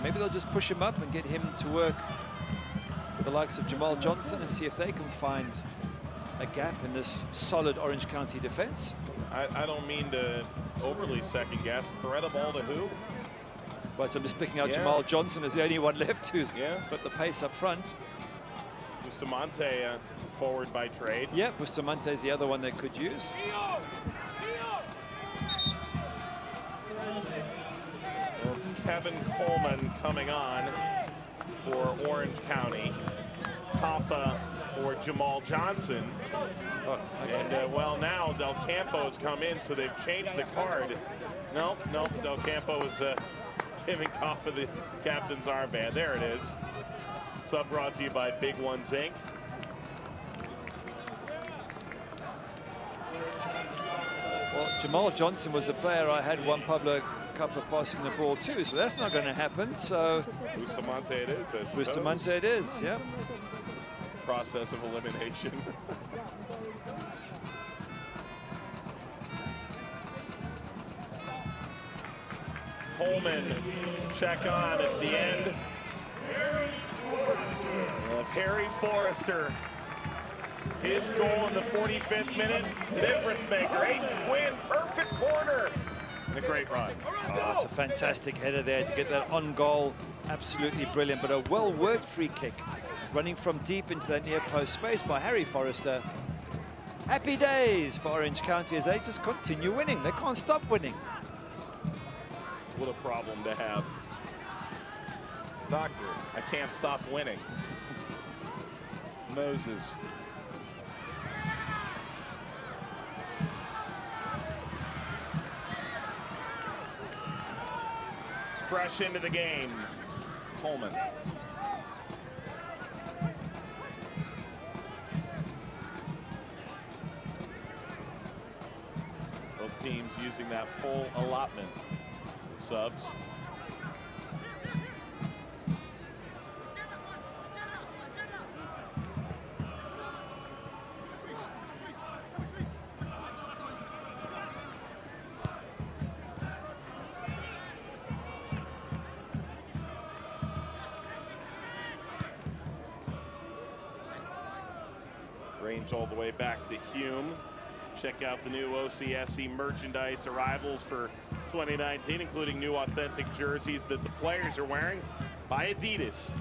Maybe they'll just push him up and get him to work with the likes of Jamal Johnson and see if they can find a gap in this solid Orange County defense. I don't mean to overly second guess. Thread a ball to who? Right, so I'm just picking out Jamal Johnson as the only one left who's got the pace up front. Bustamante forward by trade. Yeah, Bustamante is the other one they could use. Well, it's Kevin Coleman coming on for Orange County. Caffa for Jamal Johnson. Oh, okay. And well, now Del Campo's come in, so they've changed the card. Nope, Del Campo is giving Caffa the captain's armband. There it is. Sub brought to you by Big Ones Inc. Well, Jamal Johnson was the player I had Juan Pablo Cuffer passing the ball to, so that's not going to happen. So Bustamante it is, I suppose. Bustamante it is, yeah. Process of elimination. Coleman, check on, it's the end of Harry Forrester. His goal in the 45th minute, the difference maker. Aiden Quinn, perfect corner. And a great run. Oh, it's a fantastic header there to get that on goal. Absolutely brilliant, but a well-worked free kick. Running from deep into that near post space by Harry Forrester. Happy days for Orange County as they just continue winning. They can't stop winning. What a problem to have. Doctor, I can't stop winning. Moses. Fresh into the game, Coleman. Both teams using that full allotment of subs. Range all the way back to Hume. Check out the new OCSC merchandise arrivals for 2019, including new authentic jerseys that the players are wearing by Adidas.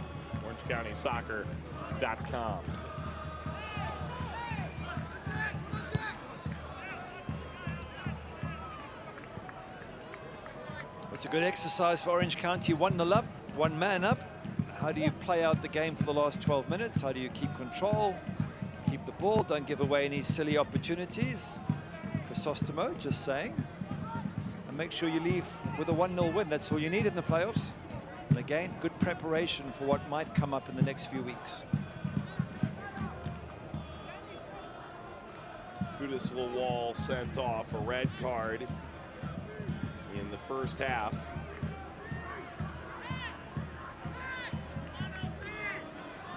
OrangeCountySoccer.com. It's a good exercise for Orange County. 1-0 up, one man up. How do you play out the game for the last 12 minutes? How do you keep control? Keep the ball, don't give away any silly opportunities. Crisostomo, just saying. And make sure you leave with a 1-0 win. That's all you need in the playoffs. And again, good preparation for what might come up in the next few weeks. Kudus Lawal sent off a red card in the first half.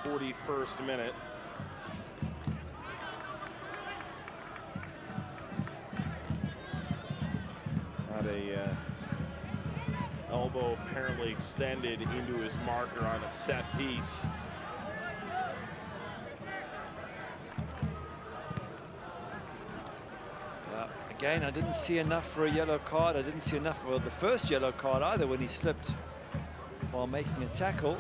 '41st minute. Had a elbow apparently extended into his marker on a set piece. Again, I didn't see enough for a yellow card. I didn't see enough for the first yellow card either when he slipped while making a tackle.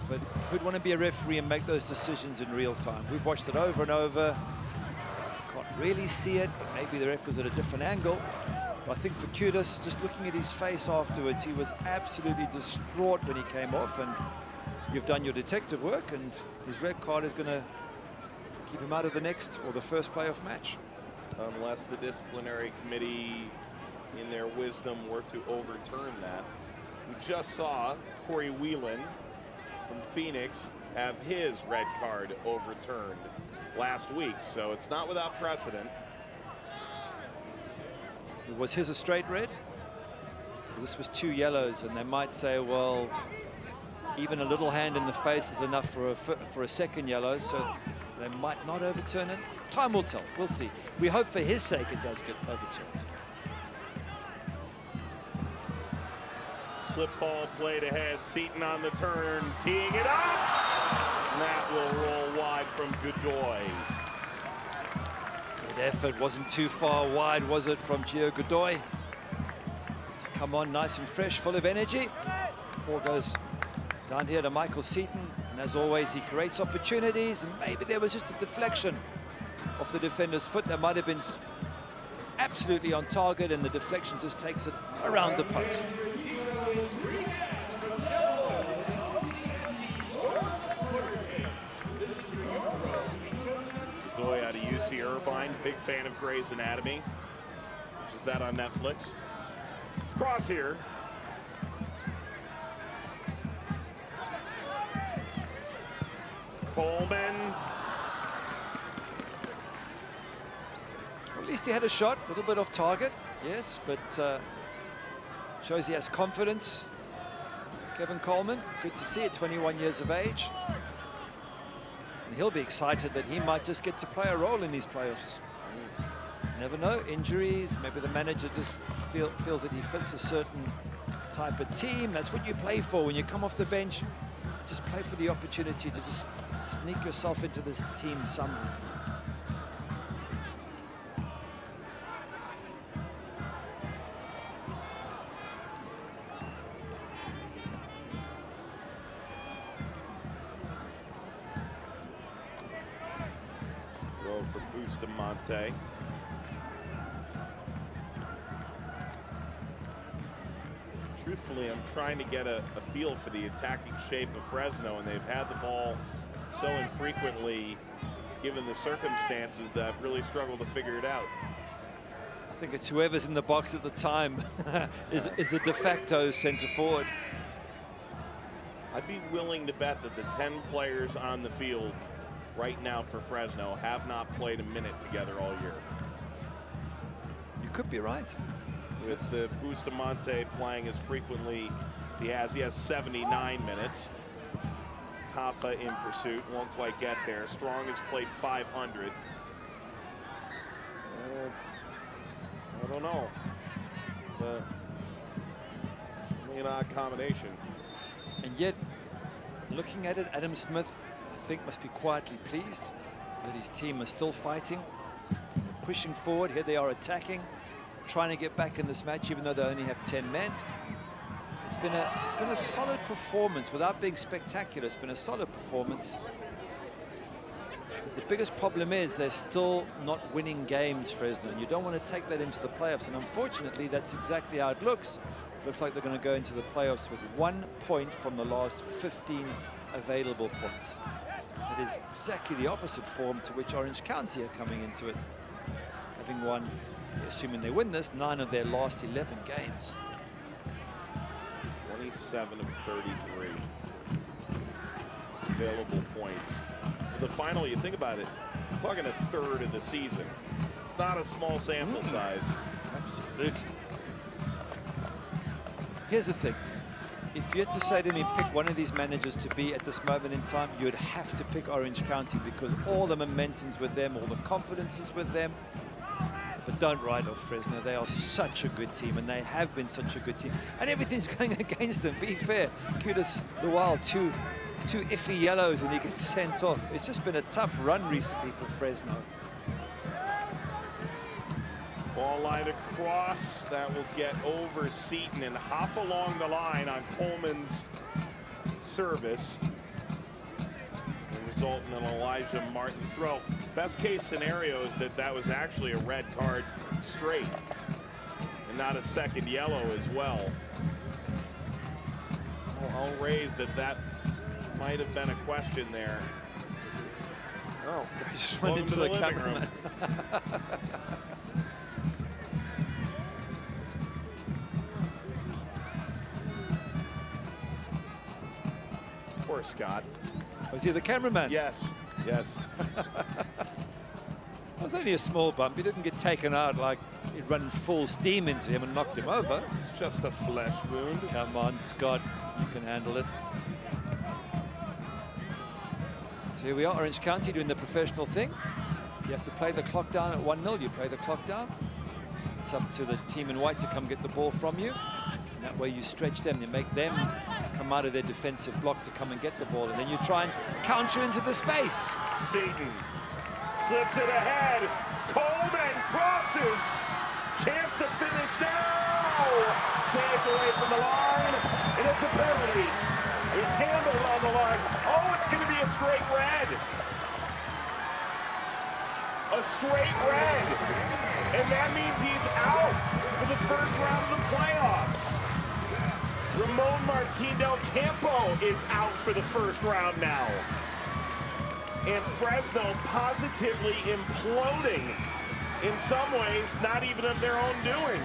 But who'd want to be a referee and make those decisions in real time? We've watched it over and over. Can't really see it, but maybe the ref was at a different angle. But I think for Kudus, just looking at his face afterwards, he was absolutely distraught when he came off. And you've done your detective work, and his red card is going to keep him out of the next or the first playoff match. Unless the disciplinary committee, in their wisdom, were to overturn that. We just saw Corey Whelan from Phoenix have his red card overturned last week, so it's not without precedent. Was his a straight red? This was 2 yellows, and they might say, well, even a little hand in the face is enough for a second yellow, so they might not overturn it. Time will tell. We'll see. We hope for his sake it does get overturned. Slip ball played ahead. Seton on the turn, teeing it up. And that will roll wide from Godoy. Good effort. Wasn't too far wide, was it, from Gio Godoy? He's come on nice and fresh, full of energy. Ball goes down here to Michael Seton. And as always, he creates opportunities. And maybe there was just a deflection off the defender's foot. That might have been absolutely on target, and the deflection just takes it around the post. Godoy out of UC Irvine, big fan of Grey's Anatomy. Which is that on Netflix? Cross here. Coleman. At least he had a shot, a little bit off target, yes, but shows he has confidence. Kevin Coleman, good to see at 21 years of age. And he'll be excited that he might just get to play a role in these playoffs. Never know, injuries, maybe the manager just feels that he fits a certain type of team. That's what you play for when you come off the bench. Just play for the opportunity to just sneak yourself into this team somehow. Throw for Bustamante. Truthfully, I'm trying to get a feel for the attacking shape of Fresno, and they've had the ball so infrequently given the circumstances that I've really struggled to figure it out. I think it's whoever's in the box at the time is the de facto center forward. I'd be willing to bet that the 10 players on the field right now for Fresno have not played a minute together all year. You could be right. With the Bustamante playing as frequently as he has. He has 79 minutes. Kafa in pursuit, won't quite get there. Strong has played 500. I don't know. It's certainly an odd combination. And yet, looking at it, Adam Smith, I think, must be quietly pleased that his team is still fighting, pushing forward. Here they are attacking, trying to get back in this match, even though they only have 10 men. It's been a solid performance without being spectacular. It's been a solid performance. But the biggest problem is they're still not winning games, Fresno, and you don't want to take that into the playoffs. And unfortunately, that's exactly how it looks. Looks like they're going to go into the playoffs with 1 point from the last 15 available points. It is exactly the opposite form to which Orange County are coming into it, having won, assuming they win this, 9 of their last 11 games. 27 of 33 available points. For the final, you think about it, we're talking a third of the season. It's not a small sample size. Absolutely. Here's the thing. If you had to say to me, pick one of these managers to be at this moment in time, you'd have to pick Orange County because all the momentum's with them, all the confidence is with them. But don't write off Fresno. They are such a good team, and they have been such a good team. And everything's going against them. Be fair. Kudus Lual, two iffy yellows, and he gets sent off. It's just been a tough run recently for Fresno. Ball line across. That will get over Seton and hop along the line on Coleman's service. Result in an Elijah Martin throw. Best case scenario is that was actually a red card straight and not a second yellow as well. I'll raise that might have been a question there. Oh, just went into the cameraman. Poor Scott. Was he the cameraman? Yes, yes. It was only a small bump. He didn't get taken out like he'd run full steam into him and knocked him over. It's just a flesh wound. Come on, Scott. You can handle it. So here we are, Orange County doing the professional thing. If you have to play the clock down at 1-0, you play the clock down. It's up to the team in white to come get the ball from you. And that way you stretch them. You make them come out of their defensive block to come and get the ball, and then you try and counter into the space. Seton slips it ahead. Coleman crosses. Chance to finish now. Saved away from the line, and it's a penalty. He's handled on the line. Oh, it's going to be a straight red. A straight red. And that means he's out for the first round of the playoffs. Ramon Martin Del Campo is out for the first round now. And Fresno positively imploding in some ways, not even of their own doing.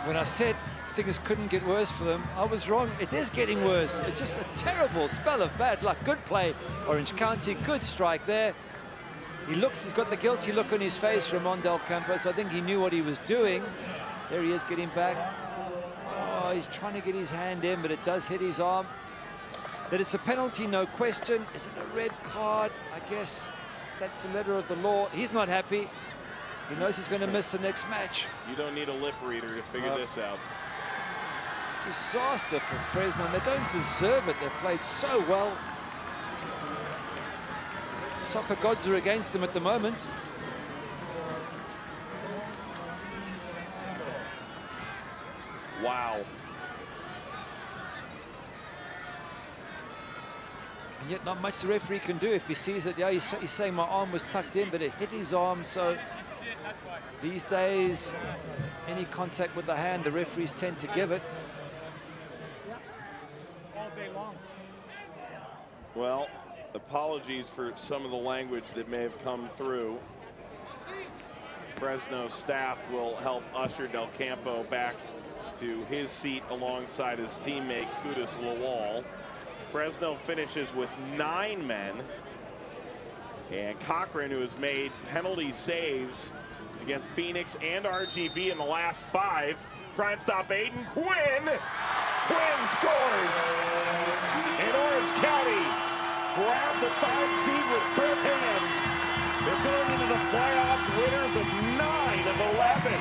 When I said things couldn't get worse for them, I was wrong. It is getting worse. It's just a terrible spell of bad luck. Good play, Orange County, good strike there. He's got the guilty look on his face, Ramon Del Campos. I think he knew what he was doing. There he is getting back. Oh, he's trying to get his hand in, but it does hit his arm. That it's a penalty, no question. Is it a red card? I guess that's the letter of the law. He's not happy. He knows he's going to miss the next match. You don't need a lip reader to figure this out. Disaster for Fresno, and they don't deserve it. They've played so well. Soccer gods are against them at the moment. Wow. And yet not much the referee can do if he sees it. Yeah, he's saying my arm was tucked in, but it hit his arm. So these days, any contact with the hand, the referees tend to give it. Well, apologies for some of the language that may have come through. Fresno staff will help usher Del Campo back to his seat alongside his teammate Kudus Lawal. Fresno finishes with 9 men, and Cochran, who has made penalty saves against Phoenix and RGV in the last 5, try and stop Aiden Quinn. Quinn scores, and Orange County grab the 5 seed with both hands. They're going into the playoffs, winners of 9 of 11.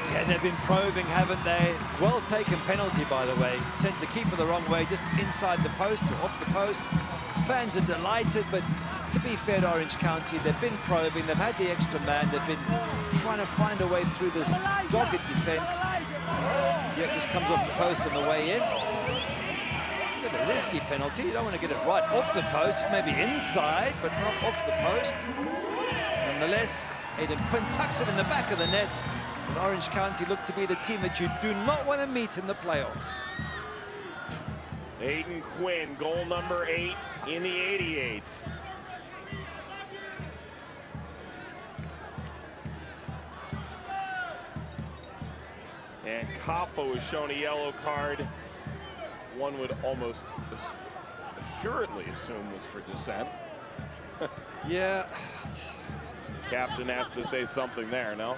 Yeah, they've been probing, haven't they? Well taken penalty, by the way. Sends the keeper the wrong way, just inside the post or off the post. Fans are delighted, but to be fair to Orange County, they've been probing, they've had the extra man, they've been trying to find a way through this dogged defense. Yeah, it just comes off the post on the way in. A risky penalty. You don't want to get it right off the post, maybe inside, but not off the post. Nonetheless, Aiden Quinn tucks it in the back of the net, and Orange County look to be the team that you do not want to meet in the playoffs. Aiden Quinn, goal number 8 in the 88th. And Kaffa was shown a yellow card. One would almost assuredly assume was for dissent. Yeah. Captain has to say something there, no?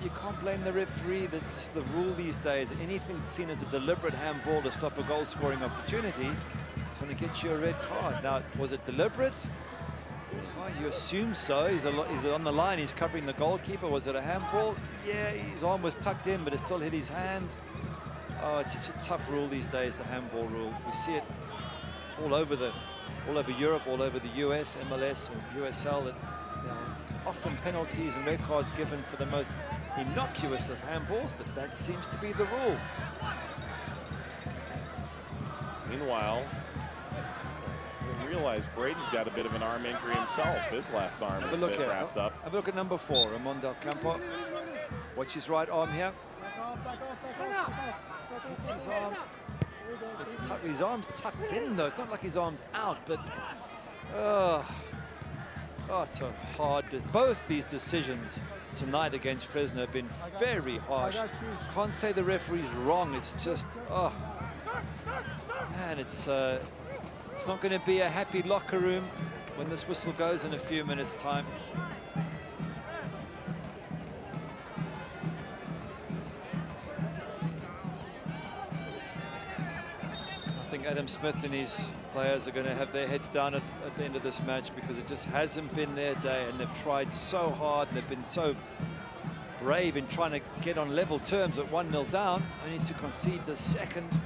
You can't blame the referee. That's just the rule these days. Anything seen as a deliberate handball to stop a goal-scoring opportunity is going to get you a red card. Now, was it deliberate? Well, you assume so. He's on the line. He's covering the goalkeeper. Was it a handball? Yeah, his arm was tucked in, but it still hit his hand. Oh, it's such a tough rule these days, the handball rule. We see it all over Europe, all over the US, MLS and USL. That often penalties and red cards given for the most innocuous of handballs, but that seems to be the rule. Meanwhile, I realize Braden's got a bit of an arm injury himself. His left arm is a bit wrapped up. Have a look at number 4, Ramon Del Campo. Watch his right arm here. It's his arm. His arm's tucked in though. It's not like his arm's out, but oh, it's so hard. Both these decisions tonight against Fresno have been very harsh. Can't say the referee's wrong. It's just, oh man, it's not going to be a happy locker room when this whistle goes in a few minutes' time. I think Adam Smith and his players are going to have their heads down at the end of this match, because it just hasn't been their day, and they've tried so hard and they've been so brave in trying to get on level terms at 1-0 down, only to concede the second.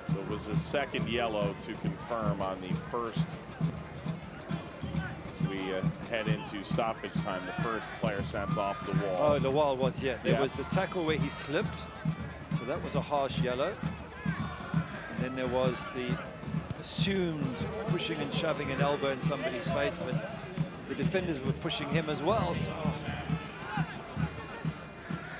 So it was a second yellow to confirm on the first. We head into stoppage time. The first player sent off the wall. Oh, Lawal was, yeah. There was the tackle where he slipped, so that was a harsh yellow. And then there was the assumed pushing and shoving an elbow in somebody's face, but the defenders were pushing him as well, so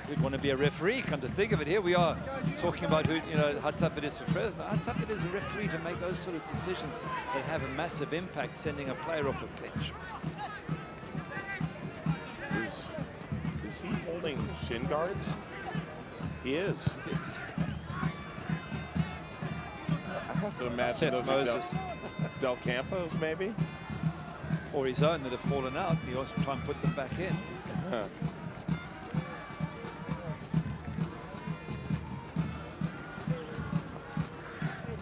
we'd want to be a referee. Come to think of it, here we are talking about who, how tough it is for Fresno. How tough it is a referee to make those sort of decisions that have a massive impact, sending a player off a pitch. Is he holding shin guards? He is. Yes. have to imagine Seth those Moses. are Del Campos, maybe? Or his own that have fallen out. He also try and put them back in. Huh.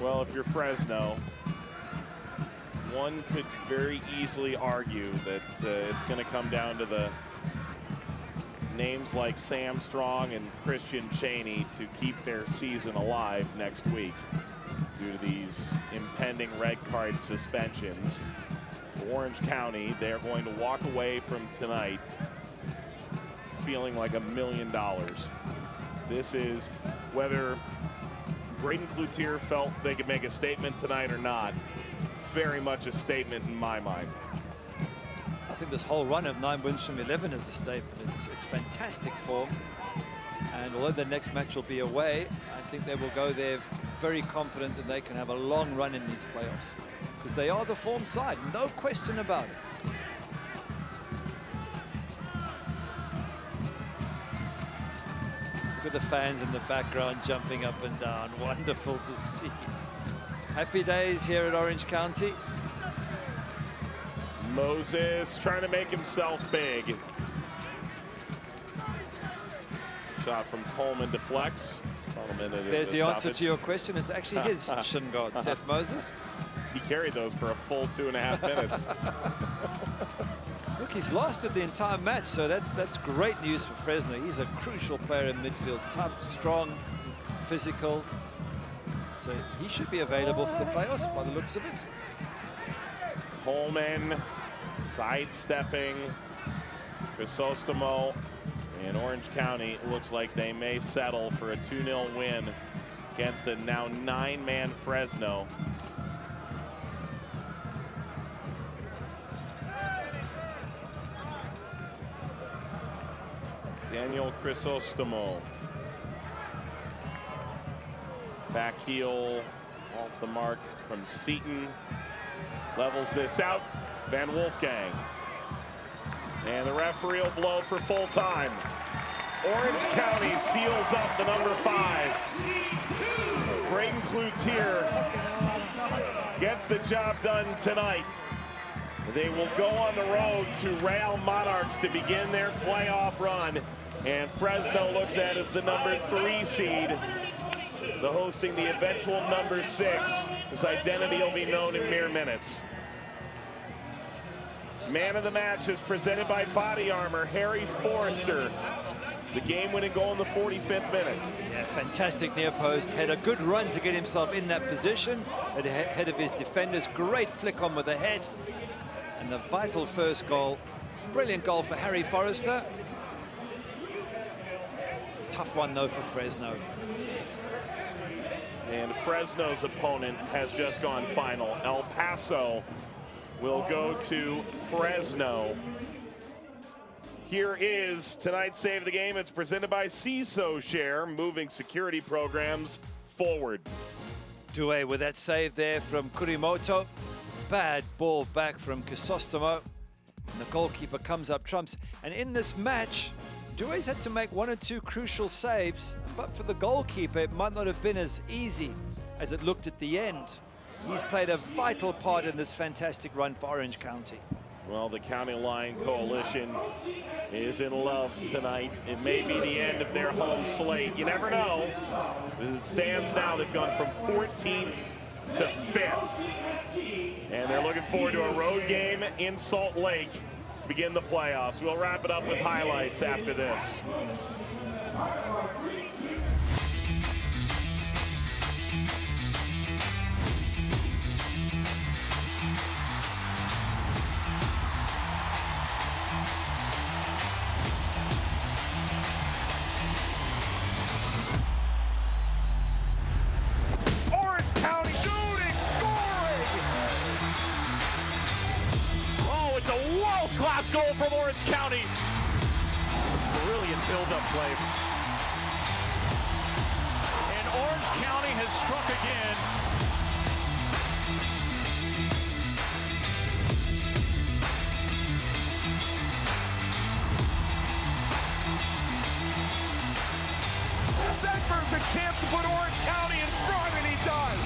Well, if you're Fresno, one could very easily argue that it's going to come down to the names like Sam Strong and Christian Chaney to keep their season alive next week due to these impending red card suspensions. For Orange County, they're going to walk away from tonight feeling like $1 million. This is whether Braden Cloutier felt they could make a statement tonight or not. Very much a statement in my mind. I think this whole run of 9 wins from 11 is a statement. It's fantastic form. And although the next match will be away, I think they will go there very confident that they can have a long run in these playoffs. Because they are the form side, no question about it. Look at the fans in the background jumping up and down. Wonderful to see. Happy days here at Orange County. Moses trying to make himself big. Shot from Coleman deflects. There's the answer to your question. It's actually his shin guard, Seth Moses. He carried those for a full 2.5 minutes. Look, he's lasted the entire match, so that's great news for Fresno. He's a crucial player in midfield. Tough, strong, physical. So he should be available for the playoffs by the looks of it. Coleman sidestepping Crisostomo, and Orange County looks like they may settle for a 2-0 win against a now 9-man Fresno. Daniel Crisostomo. Back heel off the mark from Seton. Levels this out. Van Wolfgang. And the referee will blow for full time. Orange County seals up the number 5. Braden Cloutier gets the job done tonight. They will go on the road to Real Monarchs to begin their playoff run. And Fresno looks at as the number 3 seed. The hosting the eventual number 6. His identity will be known in mere minutes. Man of the match is presented by Body Armor, Harry Forrester. The game-winning goal in the 45th minute. Yeah, fantastic near post. Had a good run to get himself in that position ahead of his defenders. Great flick on with the head. And the vital first goal. Brilliant goal for Harry Forrester. Tough one, though, for Fresno. And Fresno's opponent has just gone final. El Paso will go to Fresno. Here is tonight's Save the Game. It's presented by CISO Share, moving security programs forward. Due with that save there from Kurimoto. Bad ball back from Crisostomo. And the goalkeeper comes up trumps. And in this match, Due's had to make 1 or 2 crucial saves. But for the goalkeeper, it might not have been as easy as it looked at the end. He's played a vital part in this fantastic run for Orange County. Well, the County Line Coalition is in love tonight. It may be the end of their home slate. You never know. As it stands now, they've gone from 14th to 5th. And they're looking forward to a road game in Salt Lake to begin the playoffs. We'll wrap it up with highlights after this. Class goal from Orange County. Brilliant build-up play. And Orange County has struck again. Sedberg's a chance to put Orange County in front, and he does.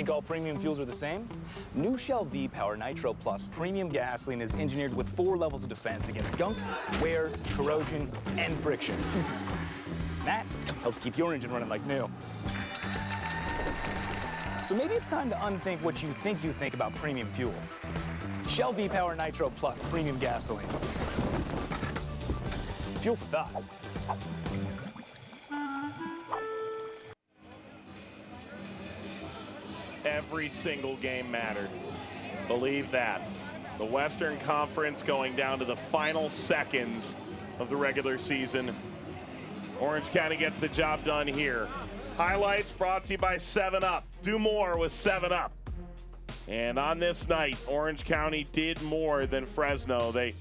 think all premium fuels are the same? New Shell V-Power Nitro Plus premium gasoline is engineered with 4 levels of defense against gunk, wear, corrosion, and friction. That helps keep your engine running like new. So maybe it's time to unthink what you think about premium fuel. Shell V-Power Nitro Plus premium gasoline. It's fuel for thought. Every single game mattered. Believe that. The Western Conference going down to the final seconds of the regular season. Orange County gets the job done here. Highlights brought to you by 7-Up. Do more with 7-Up. And on this night, Orange County did more than Fresno. They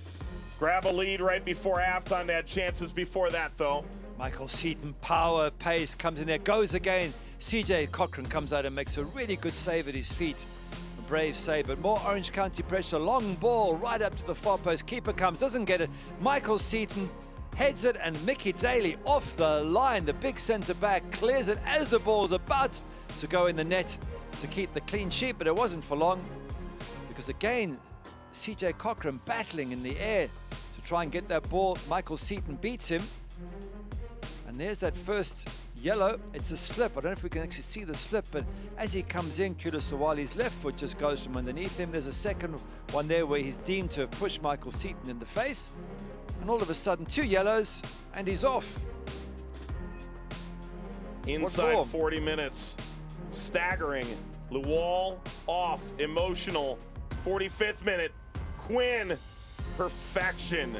grab a lead right before halftime. They had chances before that, though. Michael Seton, power, pace, comes in there, goes again. CJ Cochran comes out and makes a really good save at his feet. A brave save, but more Orange County pressure. Long ball right up to the far post. Keeper comes, doesn't get it. Michael Seton heads it, and Mickey Daly off the line. The big centre back clears it as the ball's about to go in the net to keep the clean sheet, but it wasn't for long, because again, CJ Cochran battling in the air to try and get that ball. Michael Seton beats him, and there's that first yellow. It's a slip. I don't know if we can actually see the slip, but as he comes in, Kudos Lawali's left foot just goes from underneath him. There's a second one there where he's deemed to have pushed Michael Seton in the face, and all of a sudden 2 yellows and he's off. Inside 40 minutes, staggering. Luwal off, emotional. 45th minute, Quinn, perfection.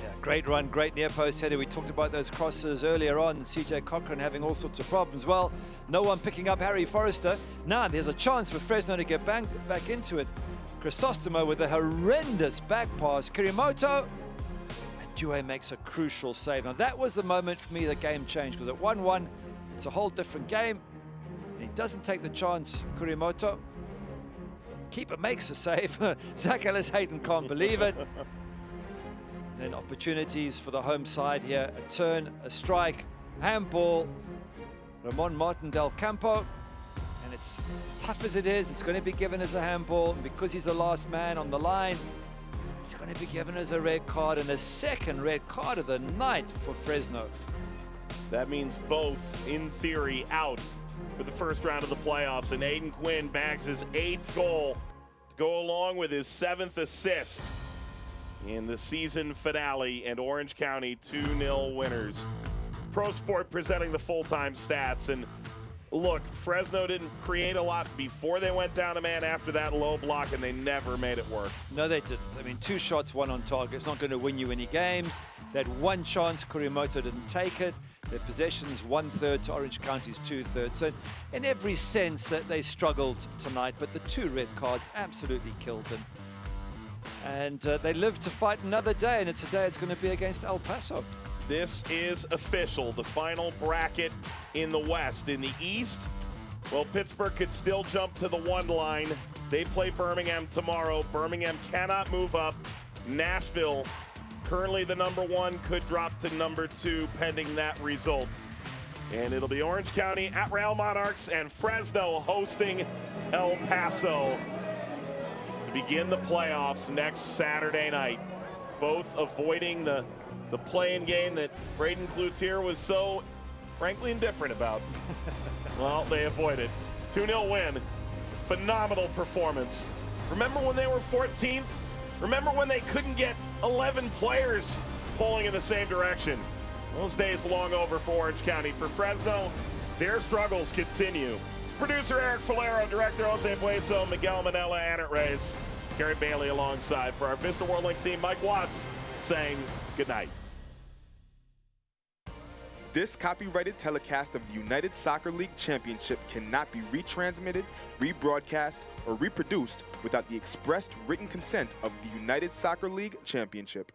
Yeah, great run, great near post header. We talked about those crosses earlier on. CJ Cochran having all sorts of problems. Well, no one picking up Harry Forrester. Now there's a chance for Fresno to get back into it. Chrysostomo with a horrendous back pass. Kirimoto, and Due makes a crucial save. Now that was the moment for me the game changed, because at 1-1, it's a whole different game. And he doesn't take the chance, Kurimoto. Keeper makes a save. Zach Ellis-Hayden can't believe it. Then opportunities for the home side here. A turn, a strike, handball. Ramon Martin del Campo. And it's tough as it is, it's going to be given as a handball. And because he's the last man on the line, it's going to be given as a red card, and a second red card of the night for Fresno. That means both, in theory, out for the first round of the playoffs, and Aiden Quinn bags his 8th goal to go along with his 7th assist in the season finale, and Orange County 2-0 winners. Pro Sport presenting the full-time stats, and look, Fresno didn't create a lot before they went down a man after that low block, and they never made it work. No, they didn't. I mean, 2 shots, 1 on target. It's not going to win you any games. They had 1 chance, Kurimoto didn't take it. Their possessions 1/3 to Orange County's 2/3. So in every sense that they struggled tonight, but the 2 red cards absolutely killed them. And they live to fight another day, and today it's going to be against El Paso. This is official, the final bracket in the West. In the East, well, Pittsburgh could still jump to the 1 line. They play Birmingham tomorrow. Birmingham cannot move up. Nashville, currently the number 1, could drop to number 2 pending that result. And it'll be Orange County at Real Monarchs and Fresno hosting El Paso to begin the playoffs next Saturday night. Both avoiding the play-in game that Braden Cloutier was so, frankly, indifferent about. Well, they avoided. 2-0 win. Phenomenal performance. Remember when they were 14th? Remember when they couldn't get 11 players pulling in the same direction? Those days long over for Orange County. For Fresno, their struggles continue. Producer Eric Falero, director Jose Bueso, Miguel Manella, Annette Reyes, Gary Bailey alongside. For our Vista World Link team, Mike Watts saying good night. This copyrighted telecast of the United Soccer League Championship cannot be retransmitted, rebroadcast, or reproduced without the expressed written consent of the United Soccer League Championship.